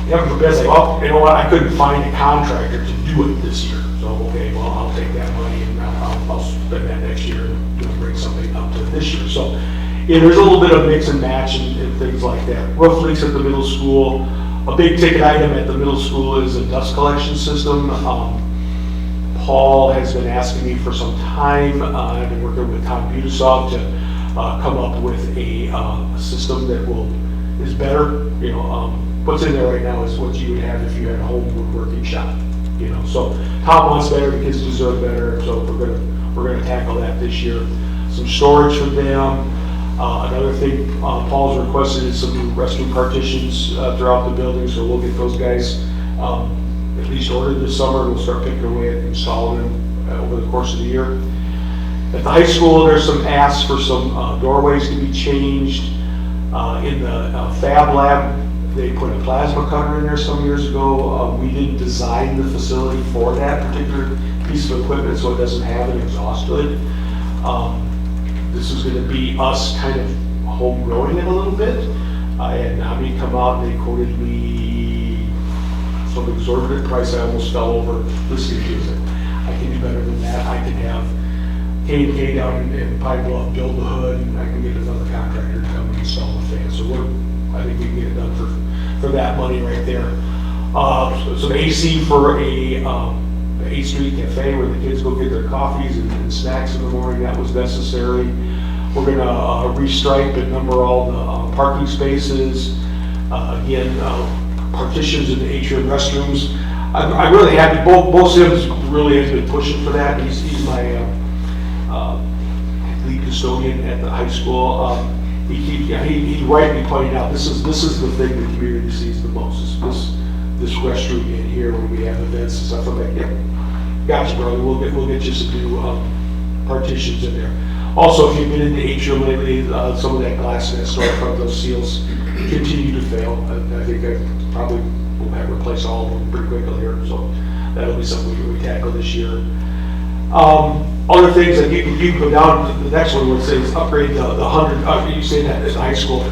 have the best, like, oh, you know what, I couldn't find a contractor to do it this year. So, okay, well, I'll take that money and I'll spend that next year and, you know, bring something up to this year. So, yeah, there's a little bit of mix and match and things like that. Roof leaks at the middle school. A big ticket item at the middle school is a dust collection system. Paul has been asking me for some time. I've been working with Tom Butasov to come up with a system that is better. You know, what's in there right now is what you would have if you had a home woodworking shop. You know, so Tom wants better, the kids deserve better, so we're gonna tackle that this year. Some storage for them. Another thing Paul's requested is some new restroom partitions throughout the building, so we'll get those guys at least ordered this summer. We'll start picking away at installing them over the course of the year. At the high school, there's some asks for some doorways to be changed. In the Fab Lab, they put a plasma cutter in there some years ago. We didn't design the facility for that particular piece of equipment, so it doesn't have an exhaust hood. This is going to be us kind of home growing it a little bit. I had NAMI come out and they quoted me some exorbitant price. I almost fell over listening to it. I can do better than that. I can have K&K down in Pine Bluff build the hood, and I can get another contractor to come and install the fan. So I think we can get it done for that money right there. Some AC for a 8th Street Cafe where the kids go get their coffees and snacks in the morning. That was necessary. We're going to restripe and number all the parking spaces. Again, partitions in the atrium restrooms. I'm really happy. Both Sims really has been pushing for that. He's my lead custodian at the high school. He rightly pointed out this is the thing the community sees the most. Is this restroom in here when we have events and stuff. I'm like, yeah, gotcha, brother. We'll get you some new partitions in there. Also, if you've been in the atrium lately, some of that glass in that storefront, those seals continue to fail. I think I probably will have replaced all of them pretty quickly here. So that'll be something we tackle this year. Other things that you can go down to the next one, let's say, is upgrade the 100. You say that at high school,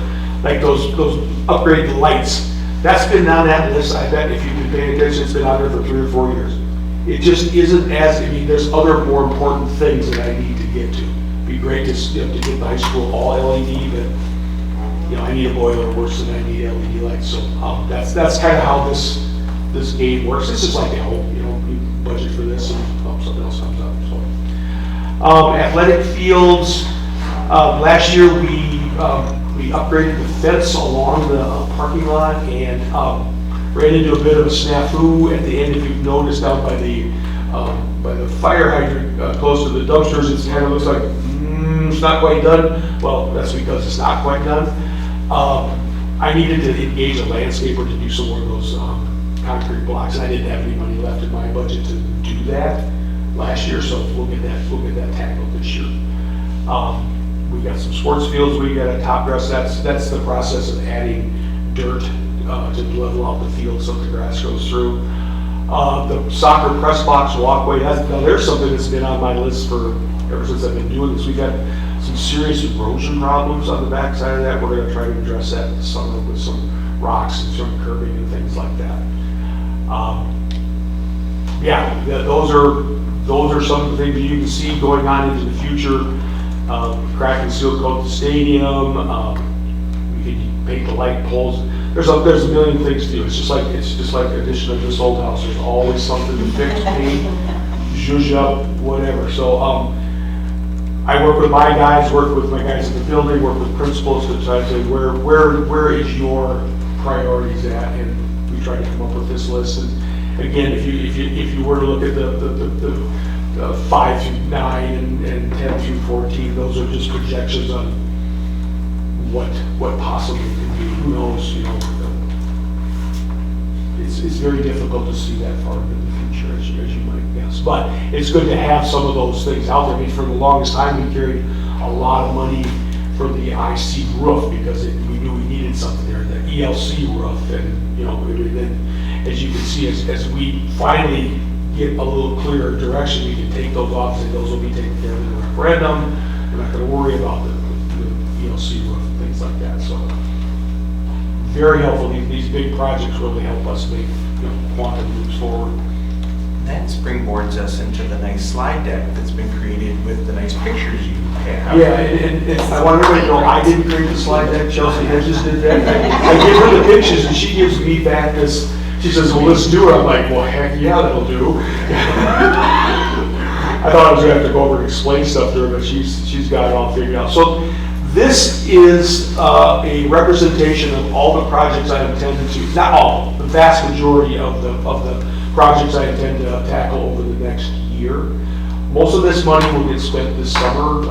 like those upgrade the lights. That's been on that list. I bet if you've been paying attention, it's been on there for 3 or 4 years. It just isn't as. I mean, there's other more important things that I need to get to. It'd be great to get the high school all LED, but you know, I need a boiler worse than I need LED lights. So that's kind of how this game works. This is like a whole, you know, you budget for this and something else comes up. So athletic fields. Last year we upgraded the fence along the parking lot and ran into a bit of a snafu at the end. If you've noticed, out by the fire hydrant close to the dumpsters, it kind of looks like it's not quite done. Well, that's because it's not quite done. I needed to engage a landscaper to do some more of those concrete blocks, and I didn't have any money left in my budget to do that last year, so we'll get that tackled this year. We got some sports fields we got to top dress. That's the process of adding dirt to level out the field so the grass goes through. The soccer press box walkway, now there's something that's been on my list for ever since I've been doing this. We got some serious erosion problems on the back side of that. We're going to try to address that this summer with some rocks and some curbing and things like that. Those are some of the things that you can see going on into the future. Crack and seal coat the stadium. We could paint the light poles. there's a million things to do. It's just like addition of this old house. There's always something to fix, paint, zhuzh up, whatever. So I work with my guys, work with my guys in the building, work with principals to try to say where is your priorities at, and we try to come up with this list. And again, if you were to look at the 5 through 9 and 10 through 14, those are just projections on what possibly could be. Who knows? You know, it's very difficult to see that far into the future, as you might guess. But it's good to have some of those things out there. I mean, for the longest time, we carried a lot of money for the IC roof because we knew we needed something there. The ELC roof, and you know, then as you can see, as we finally get a little clearer direction, we can take those off and those will be taken care of in the referendum. We're not going to worry about the ELC roof, things like that. So very helpful. These big projects really help us make quantum moves forward.
That springboards us into the nice slide deck that's been created with the nice pictures you have.
Yeah, and I want everybody to know I didn't create the slide deck. Chelsea Hedges did that. I give her the pictures and she gives me back this. She says, well, let's do it. I'm like, well, heck yeah, that'll do. I thought I was going to have to go over and explain stuff to her, but she's got it all figured out. So this is a representation of all the projects I intend to, not all, the vast majority of the projects I intend to tackle over the next year. Most of this money will get spent this summer.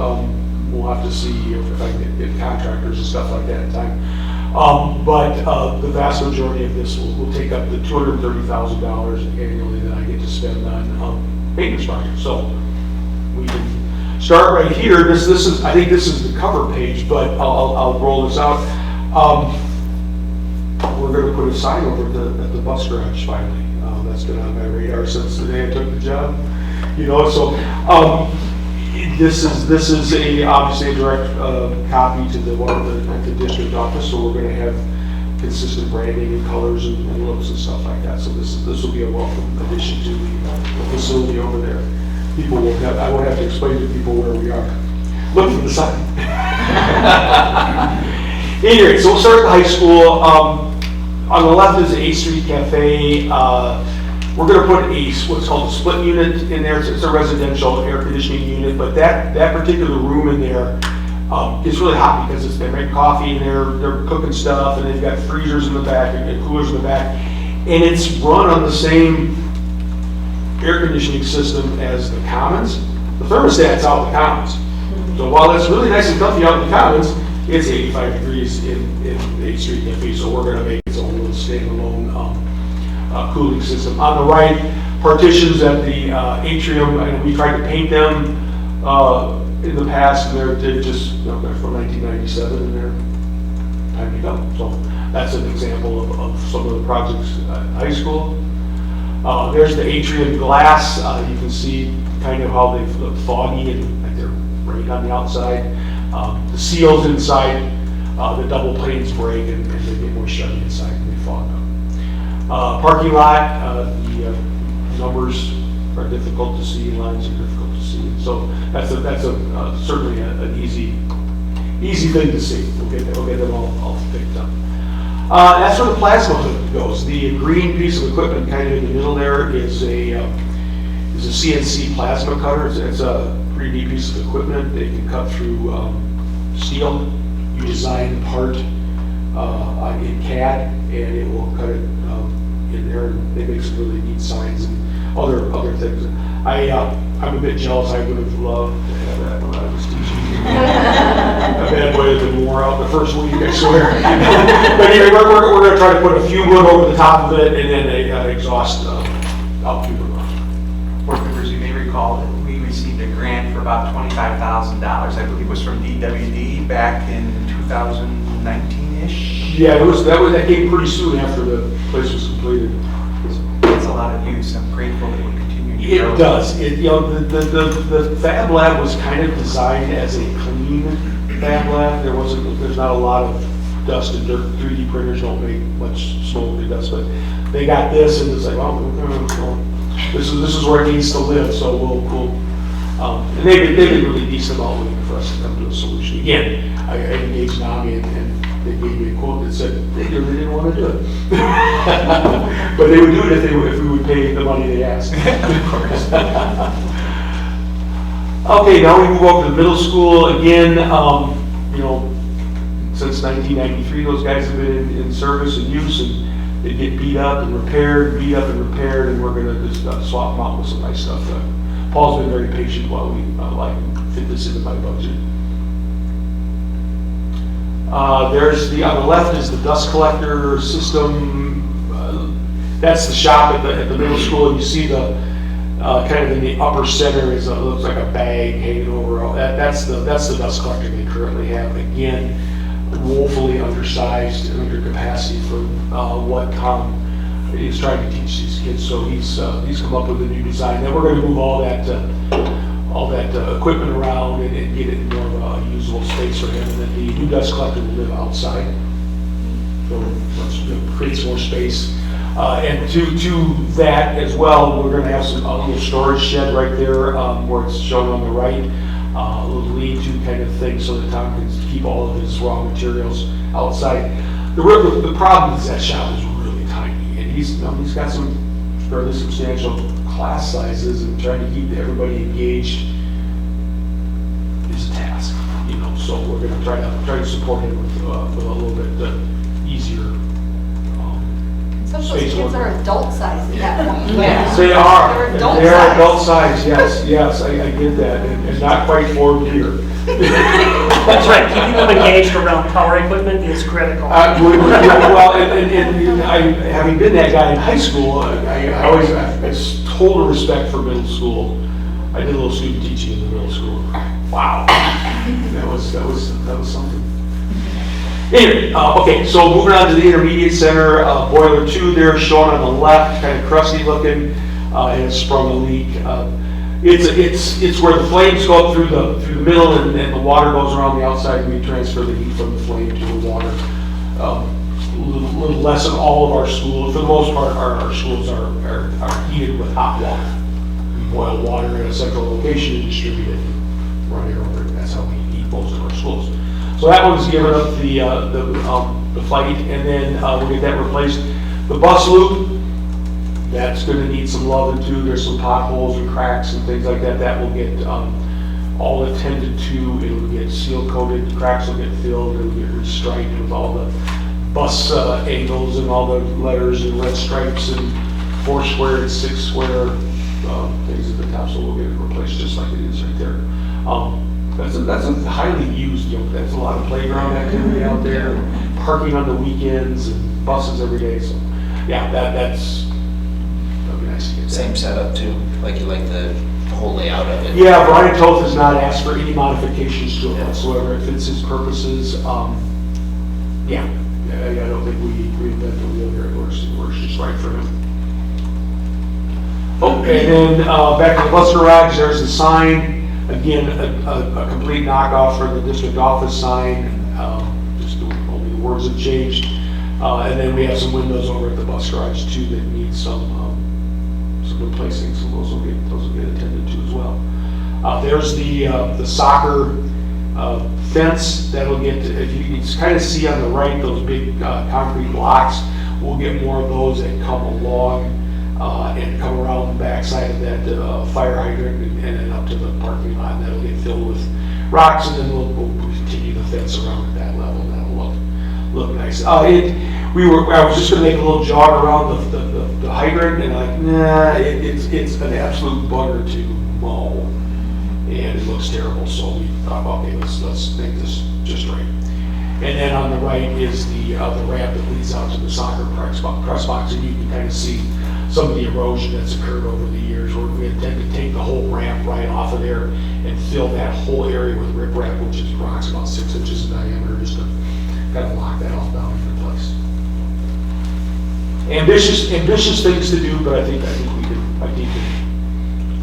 We'll have to see if I can get contractors and stuff like that in time. But the vast majority of this will take up the $230,000 annually that I get to spend on maintenance projects. So we can start right here. This is, I think this is the cover page, but I'll roll this out. We're going to put a sign over at the bus garage finally. That's been on my radar since the day I took the job. You know, so this is obviously a direct copy to the district office. So we're going to have consistent branding and colors and looks and stuff like that. So this will be a welcome addition to the facility over there. I won't have to explain to people where we are. Look for the sign. Anyway, so we'll start at the high school. On the left is the 8th Street Cafe. We're going to put what's called a split unit in there. It's a residential air conditioning unit, but that particular room in there gets really hot because they make coffee and they're cooking stuff, and they've got freezers in the back and coolers in the back, and it's run on the same air conditioning system as the Commons. The thermostat's out in the Commons. So while it's really nice and comfy out in the Commons, it's 85 degrees in the 8th Street Cafe, so we're going to make its own little standalone cooling system. On the right, partitions at the atrium, and we tried to paint them in the past, and they're just they're from 1997, and they're time to go. So that's an example of some of the projects at high school. There's the atrium glass. You can see kind of how they look foggy and like they're right on the outside. The seals inside, the double panes break and they get moisture on the inside and they fog up. Parking lot, the numbers are difficult to see, lines are difficult to see. So that's certainly an easy thing to see. We'll get them all picked up. That's where the plasma hood goes. The green piece of equipment kind of in the middle there is a CNC plasma cutter. It's a pretty neat piece of equipment. They can cut through steel. You design the part in CAD, and it will cut it in there. And they make some really neat signs and other things. I'm a bit jealous. I would have loved to have that when I was teaching. A bad way to be wore out the first week, I swear. But anyway, we're going to try to put a fume hood over the top of it and then a exhaust out through the roof.
Board members, you may recall that we received a grant for about $25,000, I believe was from DWD back in 2019-ish.
Yeah, that came pretty soon after the place was completed.
It's a lot of use. I'm grateful that we continue to grow.
It does. The Fab Lab was kind of designed as a clean Fab Lab. There's not a lot of dust and dirt. 3D printers don't make much smoke and dust, but they got this and it's like, well, this is where it needs to live. So we'll and they've been really decent about looking for us to come to a solution. Again, I engaged NAMI and they gave me a quote that said they really didn't want to do it. But they would do it if we would pay the money they asked. Okay, now we move over to the middle school again. Since 1993, those guys have been in service and use, and they get beat up and repaired, and we're gonna just swap them out with some nice stuff. Paul's been very patient while we fit this into my budget. On the left is the dust collector system. That's the shop at the middle school, and you see the kind of in the upper center is looks like a bag hanging over. That's the dust collector they currently have. Again, woefully undersized and under capacity for what Tom is trying to teach these kids. So he's come up with a new design. Then we're going to move all that equipment around and get it in more of a usable space for him. And then the new dust collector will live outside. So let's create some more space. And to that as well, we're going to have a little storage shed right there where it's shown on the right. A little lean-to kind of thing so that Tom can keep all of his raw materials outside. The problem is that shop is really tiny, and he's got some fairly substantial class sizes, and trying to keep everybody engaged is a task, So we're going to try to support him with a little bit easier.
Some of those kids are adult size at that point.
Yeah. They are.
They're
They are adult size, yes, I get that, and not quite formed here.
That's right, keeping them engaged around power equipment is critical.
Well, and having been that guy in high school, I always have total respect for middle school. I did a little student teaching in the middle school. Wow, that was something. Anyway, okay, so moving on to the intermediate center, boiler 2 there shown on the left, kind of crusty looking, and it's sprung a leak. It's where the flames go up through the middle, and the water goes around the outside, and we transfer the heat from the flame to the water. A little less in all of our schools. For the most part, our schools are heated with hot water. We boil water at a central location and distribute it, run it over. That's how we heat most of our schools. So that one's given up the fight, and then we'll get that replaced. The bus loop, that's going to need some loving too. There's some potholes and cracks and things like that. That will get all attended to. It'll get seal coated. Cracks will get filled. It'll get restriped with all the bus angles and all the letters and red stripes and 4 square and 6 square things at the top. So we'll get it replaced just like it is right there. That's a highly used, that's a lot of playground activity out there, parking on the weekends and buses every day. So yeah, that'd be nice to get that.
Same setup too, like you like the whole layout of it.
Yeah, Brian Toth has not asked for any modifications to it whatsoever. It fits his purposes. I don't think we reinvent the wheel here. It works just right for him. Oh, and then back to the bus garage, there's the sign. Again, a complete knockoff for the district office sign. Just only the words have changed. And then we have some windows over at the bus garage too that need some replacing. So those will get attended to as well. There's the soccer fence that'll get. If you can kind of see on the right, those big concrete blocks. We'll get more of those that come along. And come around the backside of that fire hydrant and then up to the parking lot, and that'll get filled with rocks, and then we'll continue the fence around at that level, and that'll look nice. I was just going to make a little jog around the hydrant, and it's an absolute bugger to mow, and it looks terrible. So we thought, okay, let's make this just right. And then on the right is the ramp that leads out to the soccer press box, and you can kind of see some of the erosion that's occurred over the years, where we intend to take the whole ramp right off of there and fill that whole area with riprap, which is rocks about 6 inches in diameter, just to kind of lock that all down into place. Ambitious things to do, but I think we can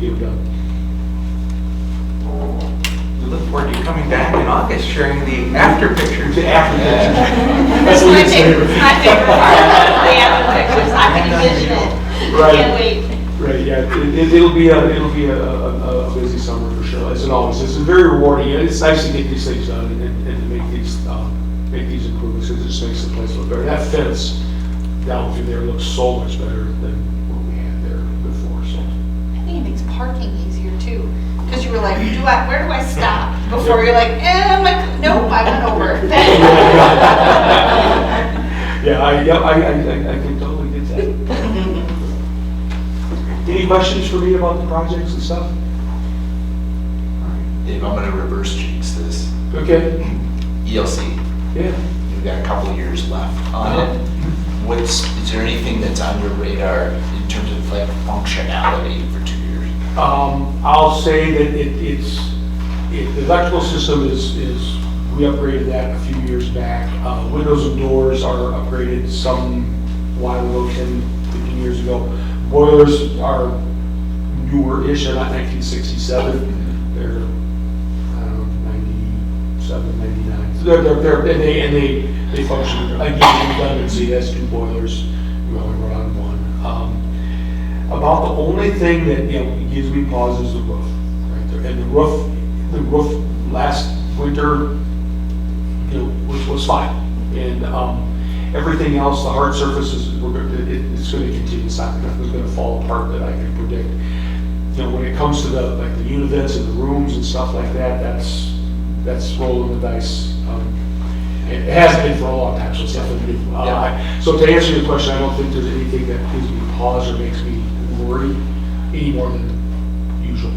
get it done.
We look forward to you coming back in August, sharing the after pictures.
The after pictures.
That's my favorite part, the after pictures. I can envision it.
Right.
Can't wait.
Right, yeah, it'll be a busy summer for sure, as it always is. It's very rewarding. It's nice to get these things done and to make these improvements. better. That fence down through there looks so much better than what we had there before, so.
I think it makes parking easier too, because you were like, where do I stop? Before you're like, nope, I went over.
Yeah, I can totally get that. Any questions for me about the projects and stuff?
Dave, I'm gonna reverse jinx this.
Okay,
ELC,
yeah.
you've got a couple of years left on it. Is there anything that's on your radar in terms of like functionality for 2 years?
I'll say that the electrical system is, we upgraded that a few years back. Windows and doors are upgraded some while ago, 10, 15 years ago. Boilers are newer-ish, they're not 1967. They're, I don't know, 97, 99. So and they function, again, redundancy, that's 2 boilers, we only run on 1. About the only thing that, gives me pause is the roof, right there. And the roof last winter, was fine. And everything else, the hard surfaces, it's going to continue. It's not nothing's going to fall apart that I can predict. When it comes to the univents and the rooms and stuff like that, that's rolling the dice. It has been for a long time, so it's nothing new. So to answer your question, I don't think there's anything that gives me pause or makes me worry any more than usual.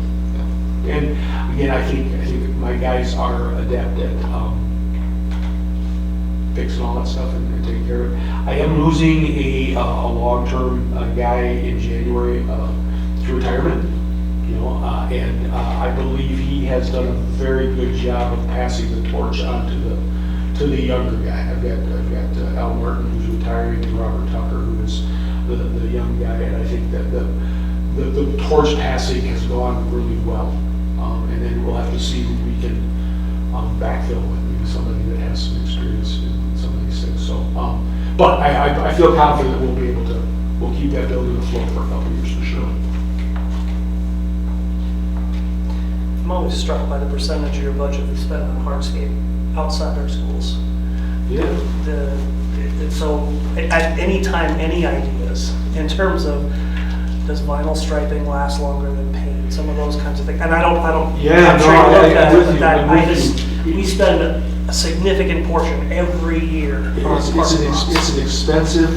And again, I think my guys are adept at fixing all that stuff and taking care of it. I am losing a long-term guy in January to retirement, and I believe he has done a very good job of passing the torch on to the younger guy. I've got Al Martin, who's retiring, and Robert Tucker, who is the young guy, and I think that the torch passing has gone really well. And then we'll have to see who we can backfill with, maybe somebody that has some experience in some of these things. So, but I feel confident that we'll keep that building afloat for a couple of years for sure.
I'm always struck by the percentage of your budget that's spent on hardscape outside our schools.
Yeah.
So at any time, any ideas in terms of, does vinyl striping last longer than paint? Some of those kinds of things. And
Yeah,
I'm
no,
sure you looked at
I'm
it,
with
but
you.
that,
I'm with you.
we spend a significant portion every year on parking lots.
It's an expensive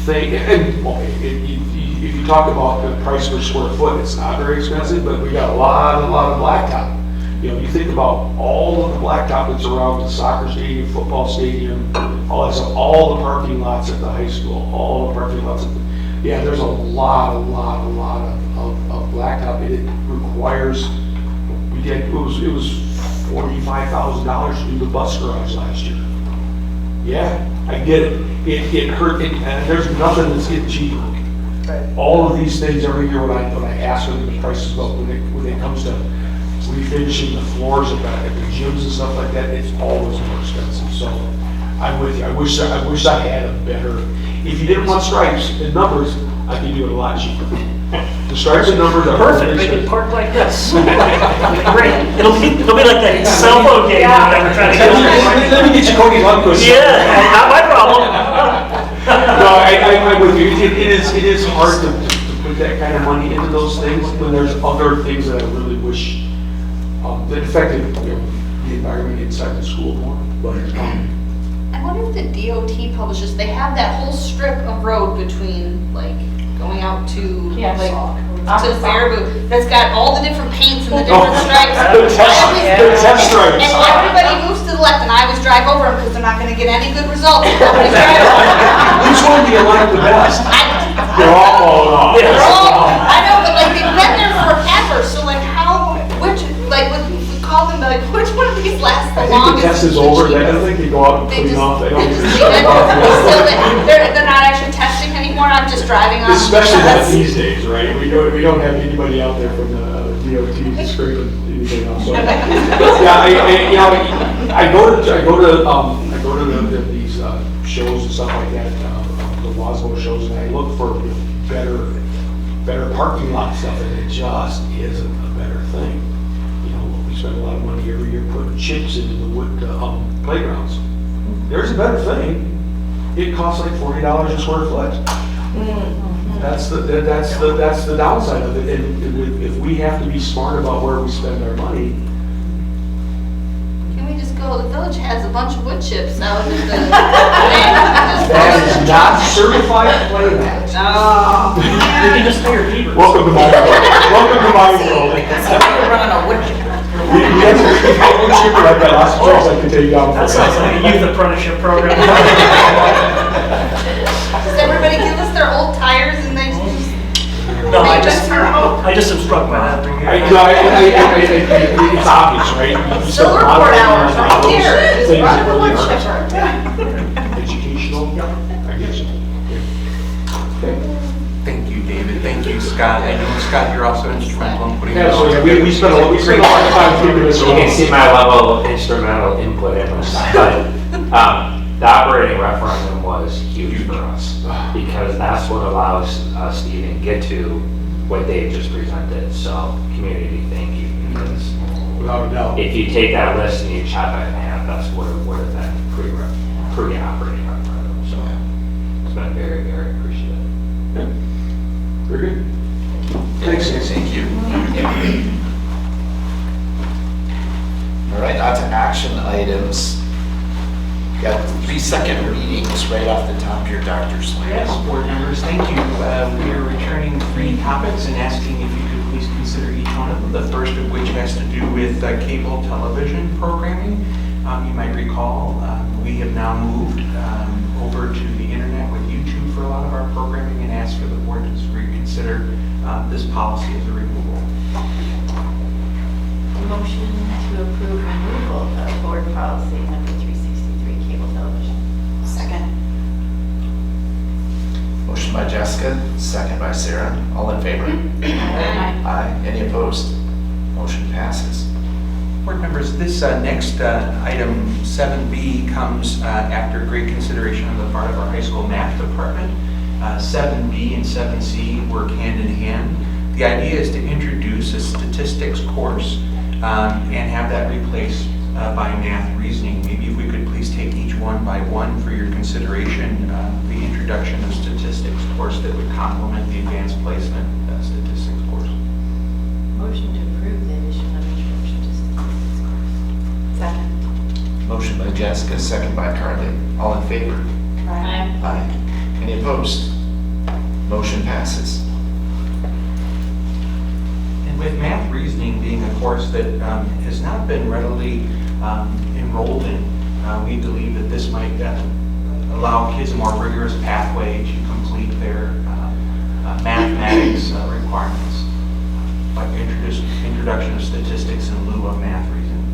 thing, and well, if you talk about the price per square foot, it's not very expensive, but we got a lot of blacktop. You think about all of the blacktop that's around the soccer stadium, football stadium, all that stuff, all the parking lots at the high school, all the parking lots at there's a lot of blacktop. It requires, it was $45,000 to do the bus garage last year. Yeah, I get it. It hurt, and there's nothing that's getting cheaper.
Right.
All of these things every year when I ask them the prices go up, when it comes to refinishing the floors at the gyms and stuff like that, it's always more expensive. So I'm with you. I wish I had a better. If you didn't want stripes and numbers, I could do it a lot cheaper. The stripes and numbers are
Perfect, make it park like this. Great. It'll be like that cell phone game that we're trying to get.
Let me get you Cody Lundquist.
Yeah, not my problem.
No, I'm with you. It is hard to put that kind of money into those things when there's other things that I really wish that affected the environment inside the school more. But
I wonder if the DOT publishes, they have that whole strip of road between, like, going out to, to Baraboo, that's got all the different paints and the different stripes.
The test stripes.
And everybody moves to the left, and I always drive over them, because they're not gonna get any good results if nobody's driving over them.
Which one do you like the best? They're all falling off.
They're all, I know, but like, they've been there forever, so like, we call them, like, which one of these lasts the
I think
longest?
the test is over. I don't think they go out and clean off. They don't.
They're not actually testing anymore. I'm just driving on.
Especially not these days, right? We don't have anybody out there from the DOT scraping anything else. So, yeah, I go to these shows and stuff like that, the Wasmo shows, and I look for better parking lot stuff, and it just isn't a better thing. We spend a lot of money every year putting chips into the wood playgrounds. There's a better thing. it costs like $40 a square foot. That's the downside of it. And if we have to be smart about where we spend our money,
Can we just go, the village has a bunch of wood chips out in the.
that is not certified playmat.
Oh.
You can just pay your neighbors.
Welcome to my world. Welcome to my world.
You're running a wood chipper.
We have a wood chipper. I've got lots of jobs I can take down.
That sounds like a youth apprenticeship program.
Does everybody give us their old tires and they just?
No, I just am struck by that every year.
It's obvious, right? You spend a
Silver
lot of
port
money
hours,
on
right
those
there, just
things
run
that
the
really
wood
hurt.
chipper.
Educational, I guess. Okay.
Thank you, David. Thank you, Scott. I know, Scott, you're also instrumental in putting.
Yeah, so we spent a lot of time keeping this.
You can see my level of instrumental input in this, but the operating referendum was huge for us, because that's what allows us to even get to what Dave just presented. So, community, thank you, because
Without a doubt.
if you take that list and you chop it in half, that's what it would have been pre-operating referendum. So, it's been very, very appreciative.
Very good. Thanks.
Thank you. All right, on to action items. Got 3 second readings right off the top of your doctor's list.
Yes, board members, thank you. We are returning 3 topics and asking if you could please consider each one of them. The first of which has to do with cable television programming. You might recall, we have now moved over to the internet with YouTube for a lot of our programming, and ask for the board to reconsider this policy as a removal.
Motion to approve removal of board policy number 363, cable television.
Second.
Motion by Jessica, second by Sarah. All in favor? Aye. Any opposed? Motion passes.
Board members, this next item 7B comes after great consideration on the part of our high school math department. 7B and 7C work hand in hand. The idea is to introduce a statistics course and have that replaced by math reasoning. Maybe if we could please take each one by one for your consideration. The introduction of statistics course that would complement the advanced placement statistics course.
Motion to approve the addition of introduction to statistics course. Second.
Motion by Jessica, second by Carly. All in favor?
Aye.
Aye. Any opposed? Motion passes.
And with math reasoning being a course that has not been readily enrolled in, we believe that this might allow kids a more rigorous pathway to complete their mathematics requirements, like introduction of statistics in lieu of math reasoning.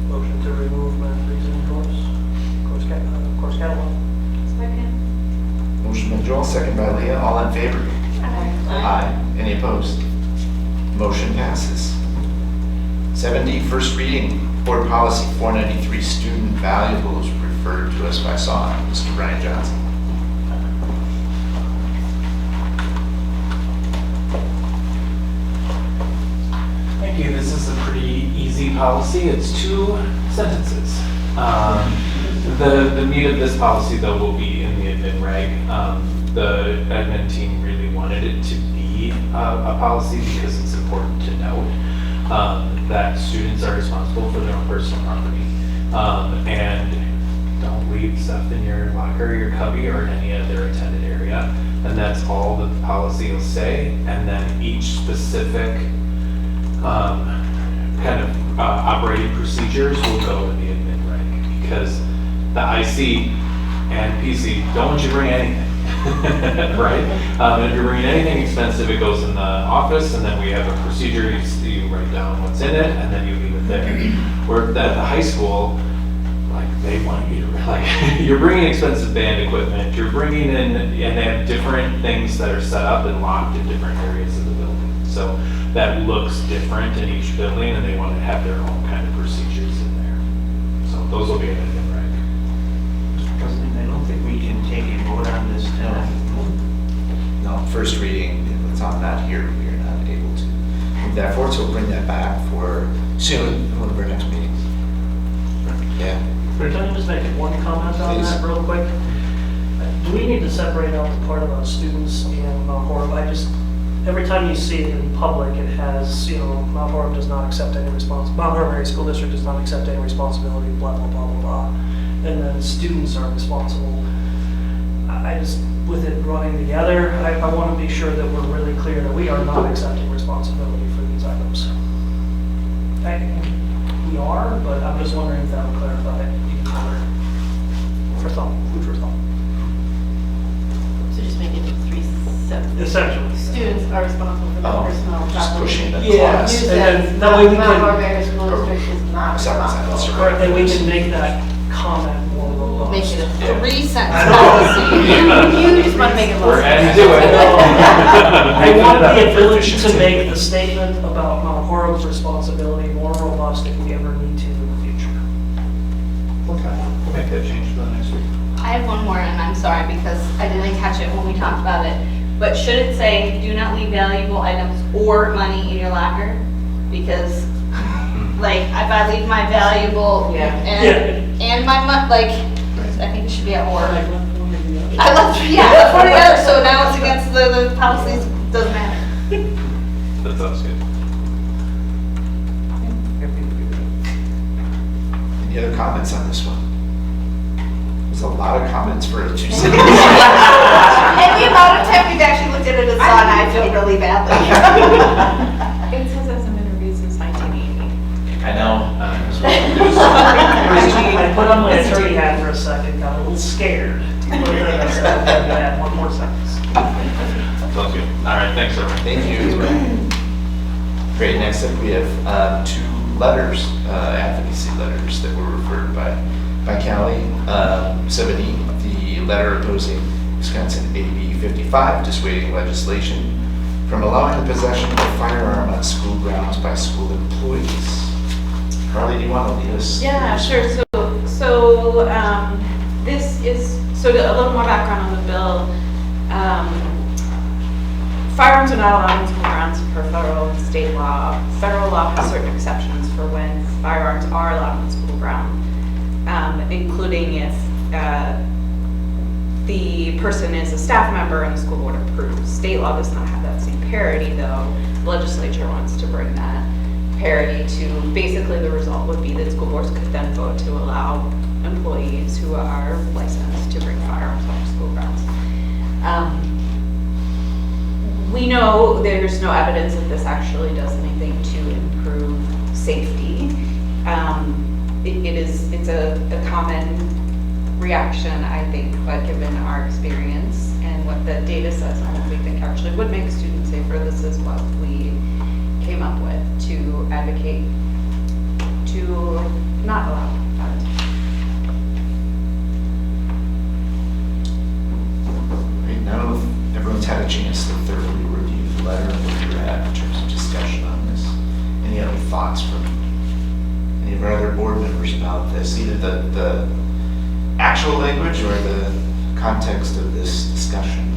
Motion to remove math reasoning course catalog.
Second.
Motion by Joel, second by Leah. All in favor? Aye. Any opposed? Motion passes. 7D, first reading, Board Policy 493, Student Valuables, referred to us by Mr. Ryan Johnson.
Thank you. This is a pretty easy policy. It's 2 sentences. The meat of this policy, though, will be in the admin reg. The admin team really wanted it to be a policy because it's important to note that students are responsible for their own personal property. And don't leave stuff in your locker or your cubby or in any other intended area. And that's all that the policy will say. And then each specific kind of operating procedures will go in the admin reg, because the IC and PC don't want you to bring anything, right? And if you're bringing anything expensive, it goes in the office, and then we have a procedure. You write down what's in it, and then you leave it there. Where at the high school, like, they want you to, like, you're bringing expensive band equipment, you're bringing in, and they have different things that are set up and locked in different areas of the building. So that looks different in each building, and they want to have their own kind of procedures in there. So those will be in the reg.
Mr. President, I don't think we can take a vote on this tonight.
No, first reading, it's on that here, we are not able to move that forward, so we'll bring that back for soon, one of our next meetings. Yeah.
Can I just make one comment on
Please.
that real quick? Do we need to separate out the part about students and Mount Horeb? Every time you see it in public, it has, Mount Horeb does not accept any Mount Horeb Area School District does not accept any responsibility, blah, blah, blah, blah, blah. And then students are responsible. With it running together, I want to be sure that we're really clear that we are not accepting responsibility for these items. We are, but I'm just wondering if that would clarify it even further. For thought, food for thought.
So just make it 3 separate.
Essentially.
Students are responsible for the
Oh,
personnel.
just pushing the
Yeah.
class.
You
And then
said
that way we
Mount
can-
Horeb Area School District is not
Separate
responsible.
sentence.
Correct, and we can make that comment more robust.
Make it a
Yeah.
3-sentence
I know.
policy.
You just want to make it
We're
less.
adding to it.
I want the ability to make the statement about Mount Horeb's responsibility more robust if we ever need to in the future.
Okay, we'll make that change for the next week.
I have one more, and I'm sorry because I didn't catch it when we talked about it. But should it say, do not leave valuable items or money in your locker? Because, like, if I leave my valuable and my I think it should be at or. I left one or the other, so now it's against the policies, doesn't matter.
That sounds good.
Any other comments on this one? There's a lot of comments for a 2 seconds.
And the amount of time we've actually looked at it and saw, and I feel really badly.
It says I've been interviewed since 1980.
I know.
I put on my attorney hat for a second, got a little scared. But then I said, add one more sentence.
Sounds good. All right, thanks, everyone.
Thank you. Great, next up we have 2 letters, advocacy letters that were referred by Callie. 70, the letter opposing Wisconsin AB 55, dissuading legislation from allowing the possession of a firearm on school grounds by school employees. Carly, do you want to lead us?
Yeah, sure. This is, a little more background on the bill. Firearms are not allowed on school grounds per federal and state law. Federal law has certain exceptions for when firearms are allowed on school ground, including if the person is a staff member and the school board approves. State law does not have that same parity, though. The legislature wants to bring that parity to, basically the result would be that school boards could then vote to allow employees who are licensed to bring firearms on school grounds. We know there's no evidence that this actually does anything to improve safety. It's a common reaction, I think, but given our experience and what the data says and what we think actually would make students safer, this is what we came up with to advocate to not allow that.
Great, now everyone's had a chance to thoroughly review the letter and where you're at in terms of discussion on this. Any other thoughts from any of our other board members about this, either the actual language or the context of this discussion?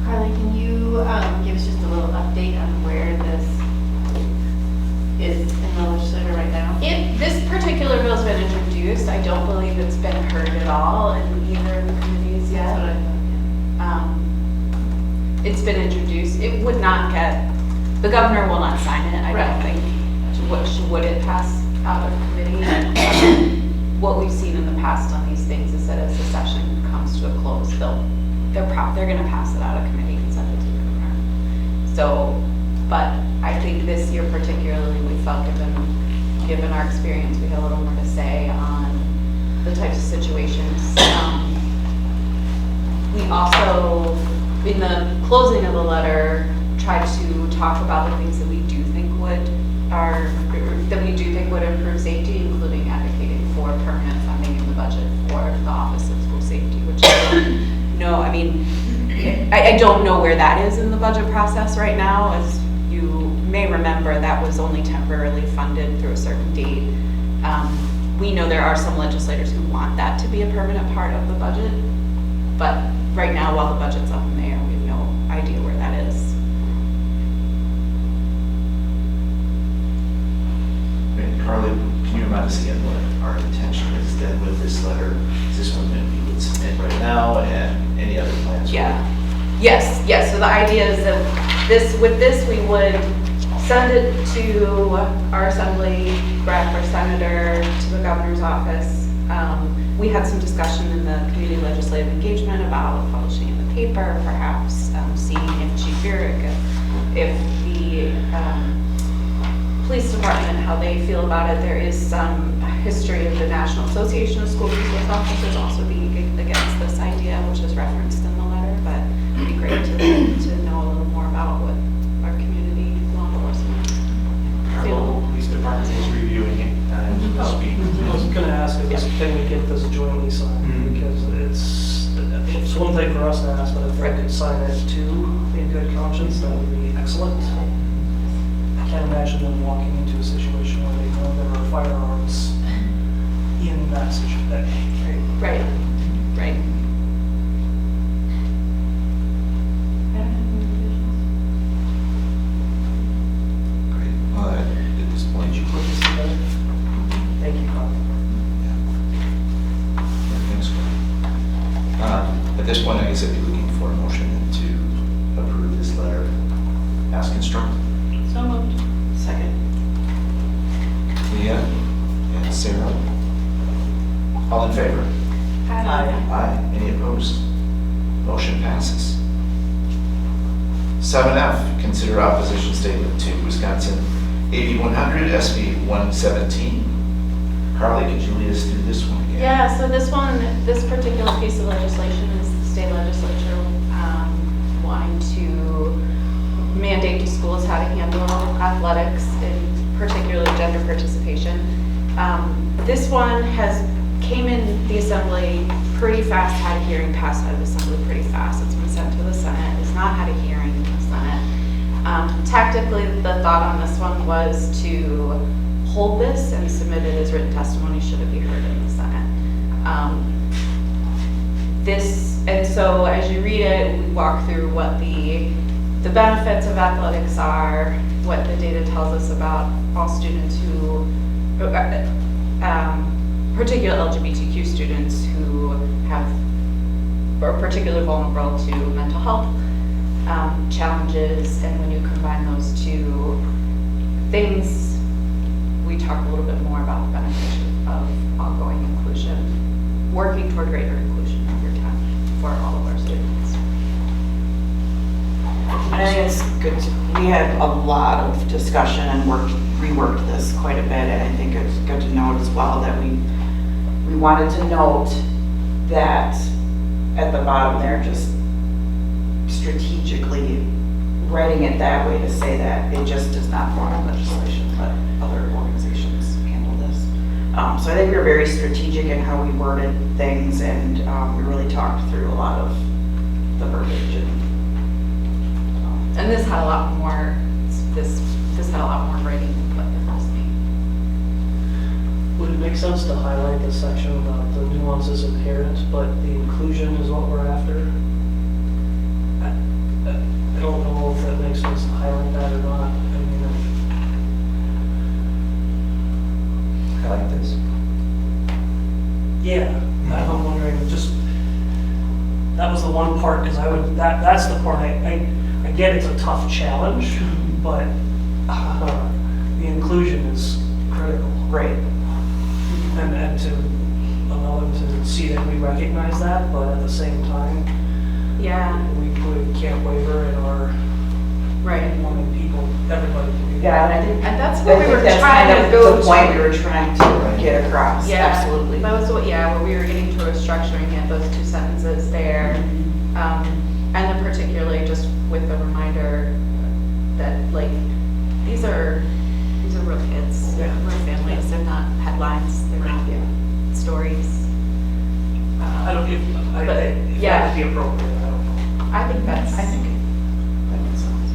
Carly, can you give us just a little update on where this is in the legislature right now?
This particular bill's been introduced. I don't believe it's been heard at all in either of the committees yet.
That's what I thought,
It's been introduced. It would not get, the governor will not sign it, I don't think. Would it pass out of committee? What we've seen in the past on these things is that as the session comes to a close, they're going to pass it out of committee and send it to the governor. So, but I think this year particularly, we felt given our experience, we had a little more to say on the types of situations. We also, in the closing of the letter, tried to talk about the things that we do think would improve safety, including advocating for permanent funding in the budget for the Office of School Safety, which I don't know. I mean, I don't know where that is in the budget process right now. As you may remember, that was only temporarily funded through a certain date. We know there are some legislators who want that to be a permanent part of the budget, but right now, while the budget's up in the air, we have no idea where that is.
Great, Carly, can you remind us again what our intention is then with this letter? Is this one that we would submit right now, and any other plans?
Yeah. Yes. So the idea is that with this, we would send it to our assembly rep or senator, to the governor's office. We had some discussion in the community legislative engagement about publishing in the paper, perhaps seeing if Chief Burek, if the police department, how they feel about it. There is some history of the National Association of School Resource Officers also being against this idea, which is referenced in the letter, but it'd be great to know a little more about what our community law enforcement
Our
feel.
local police department is reviewing it as we speak.
I was gonna ask, can we get this jointly signed?
Mhm.
Because it's one thing for us to ask, but if I could sign it too, in good conscience, that would be excellent. I can't imagine them walking into a situation where they know there are firearms in that situation.
Right.
Great. Well, at this point,
Did you put this together? Thank you, Carl.
Thanks. At this point, I guess I'd be looking for a motion to approve this letter as constructed.
So moved. Second.
Leah and Sarah. All in favor? Aye. Any opposed? Motion passes. 7F, consider opposition statement to Wisconsin AB 100 SB 117. Carly, could you lead us through this one again?
Yeah, so this particular piece of legislation is the state legislature wanting to mandate to schools how to handle athletics, and particularly gender participation. This one came in the assembly pretty fast, had a hearing, passed out of assembly pretty fast. It's been sent to the Senate. It's not had a hearing in the Senate. Tactically, the thought on this one was to hold this and submit it as written testimony should it be heard in the Senate. And so as you read it, we walk through what the benefits of athletics are, what the data tells us about all students who, particular LGBTQ students who are particularly vulnerable to mental health challenges, and when you combine those two things, we talk a little bit more about the benefits of ongoing inclusion, working toward greater inclusion over time for all of our students.
I think it's good. We had a lot of discussion and reworked this quite a bit, and I think it's good to note as well that we wanted to note that at the bottom there, just strategically writing it that way to say that it just does not form legislation, but other organizations handle this. So I think we were very strategic in how we worded things, and we really talked through a lot of the verbiage.
And this had a lot more. This had a lot more writing than what the first thing.
Would it make sense to highlight the section about the nuances inherent, but the inclusion is what we're after? I don't know if that makes sense to highlight that or not. I mean,
I like this.
yeah, I'm wondering, that was the one part, because that's the part, I get it's a tough challenge, but the inclusion is critical.
Right.
And to allow them to see that we recognize that, but at the same time, we can't waver in our wanting people, everybody to be.
Yeah, and I think
And that's what we were
that's
trying
kind
to
of
go
the
to.
point we were trying to get across.
Yeah,
Absolutely.
that was where we were getting to a structuring it, those two sentences there. And then particularly just with the reminder that these are real kids, real families, they're not headlines, they're not stories.
I don't, if that would be appropriate, I don't know.
I think
that makes sense.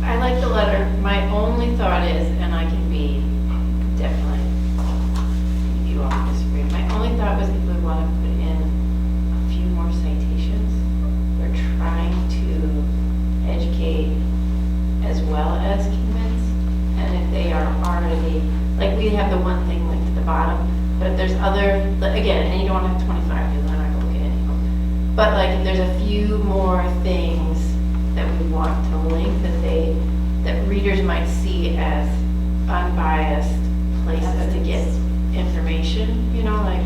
I like the letter. My only thought is, and I can be definitely, if you all disagree, my only thought was if we want to put in a few more citations. We're trying to educate as well as convince, and if they are already like we have the one thing linked at the bottom, but if there's other, again, and you don't want to have 25 because then I'm not going to look at any of them. But like if there's a few more things that we want to link that readers might see as unbiased places to get information, you know, like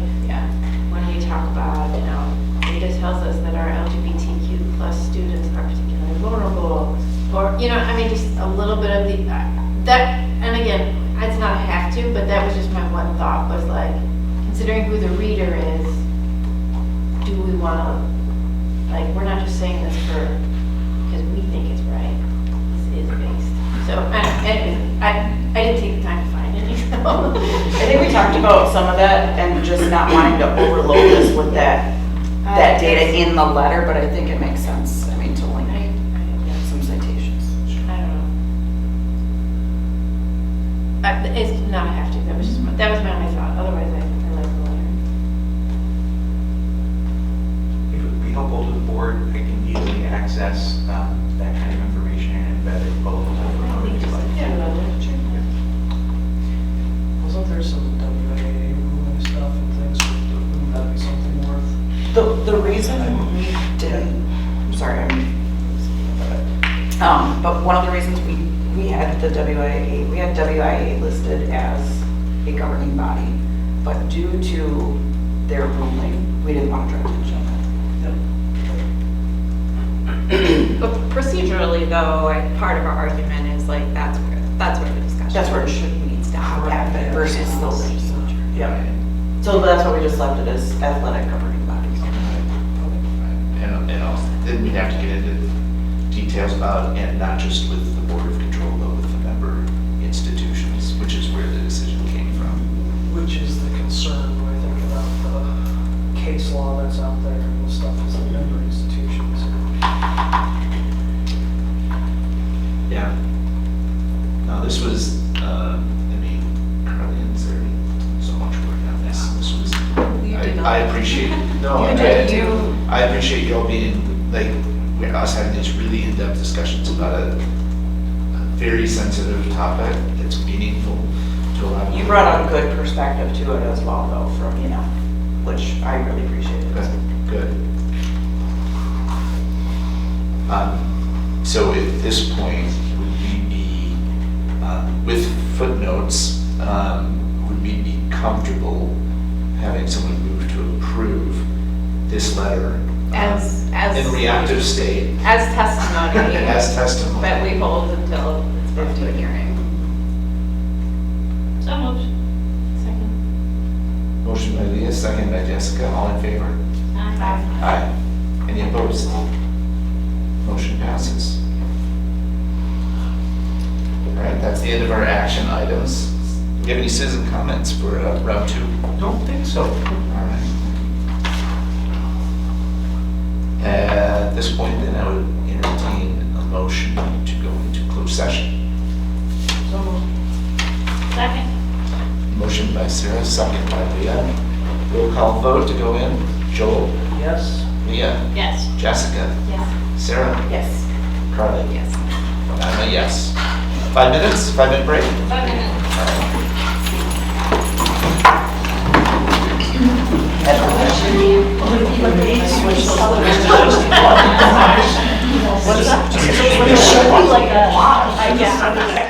when we talk about, you know, data tells us that our LGBTQ plus students are particularly vulnerable, or, you know, I mean, just a little bit of that, and again, it's not a have to, but that was just my one thought, was like, considering who the reader is, do we want to, like, we're not just saying this because we think it's right, this is based. So, I didn't take the time to find any, so.
I think we talked about some of that and just not wanting to overload this with that data in the letter, but I think it makes sense, I mean, to link some citations.
I don't know. It's not a have to, that was my only thought, otherwise I like the letter.
If it would be helpful to the board, I can easily access that kind of information and embed it both over
Wasn't there some WIA ruling stuff and things, wouldn't that be something worth?
The reason we didn't, I'm sorry, but one of the reasons we had the WIA listed as a governing body, but due to their ruling, we didn't want to draw attention.
But procedurally though, part of our argument is like, that's where the discussion.
That's where it should
needs to happen.
Versus the legislature. Yeah. So that's why we just left it as athletic governing bodies.
And then we'd have to get into details about, and not just with the Board of Control, but with the member institutions, which is where the decision came from.
Which is the concern when I think about the case law that's out there and stuff is the member institutions.
Yeah. No, this was, I mean, Carly and Sarah did so much work on this. This was, I appreciate, I appreciate y'all being, like, us having these really in-depth discussions about a very sensitive topic that's meaningful to a lot of people.
You brought a good perspective to it as well, though, from, which I really appreciated.
Good. So at this point, would we be, with footnotes, would we be comfortable having someone move to approve this letter in reactive state?
As testimony.
As testimony.
That we hold until it's been to a hearing.
So moved. Second.
Motion by Leah, second by Jessica, all in favor? Aye. Any opposed? Motion passes. All right, that's the end of our action items. Do you have any citizen comments for round two?
Don't think so.
All right. At this point, then I would entertain a motion to go into closed session.
So moved. Second.
Motion by Sarah, second by Leah. Roll call vote to go in. Joel?
Yes.
Leah?
Yes.
Jessica?
Yes.
Sarah?
Yes.
Carly?
Yes.
I'm a yes. 5 minutes, 5-minute break?
5 minutes.
What's that? It should be like a, I guess.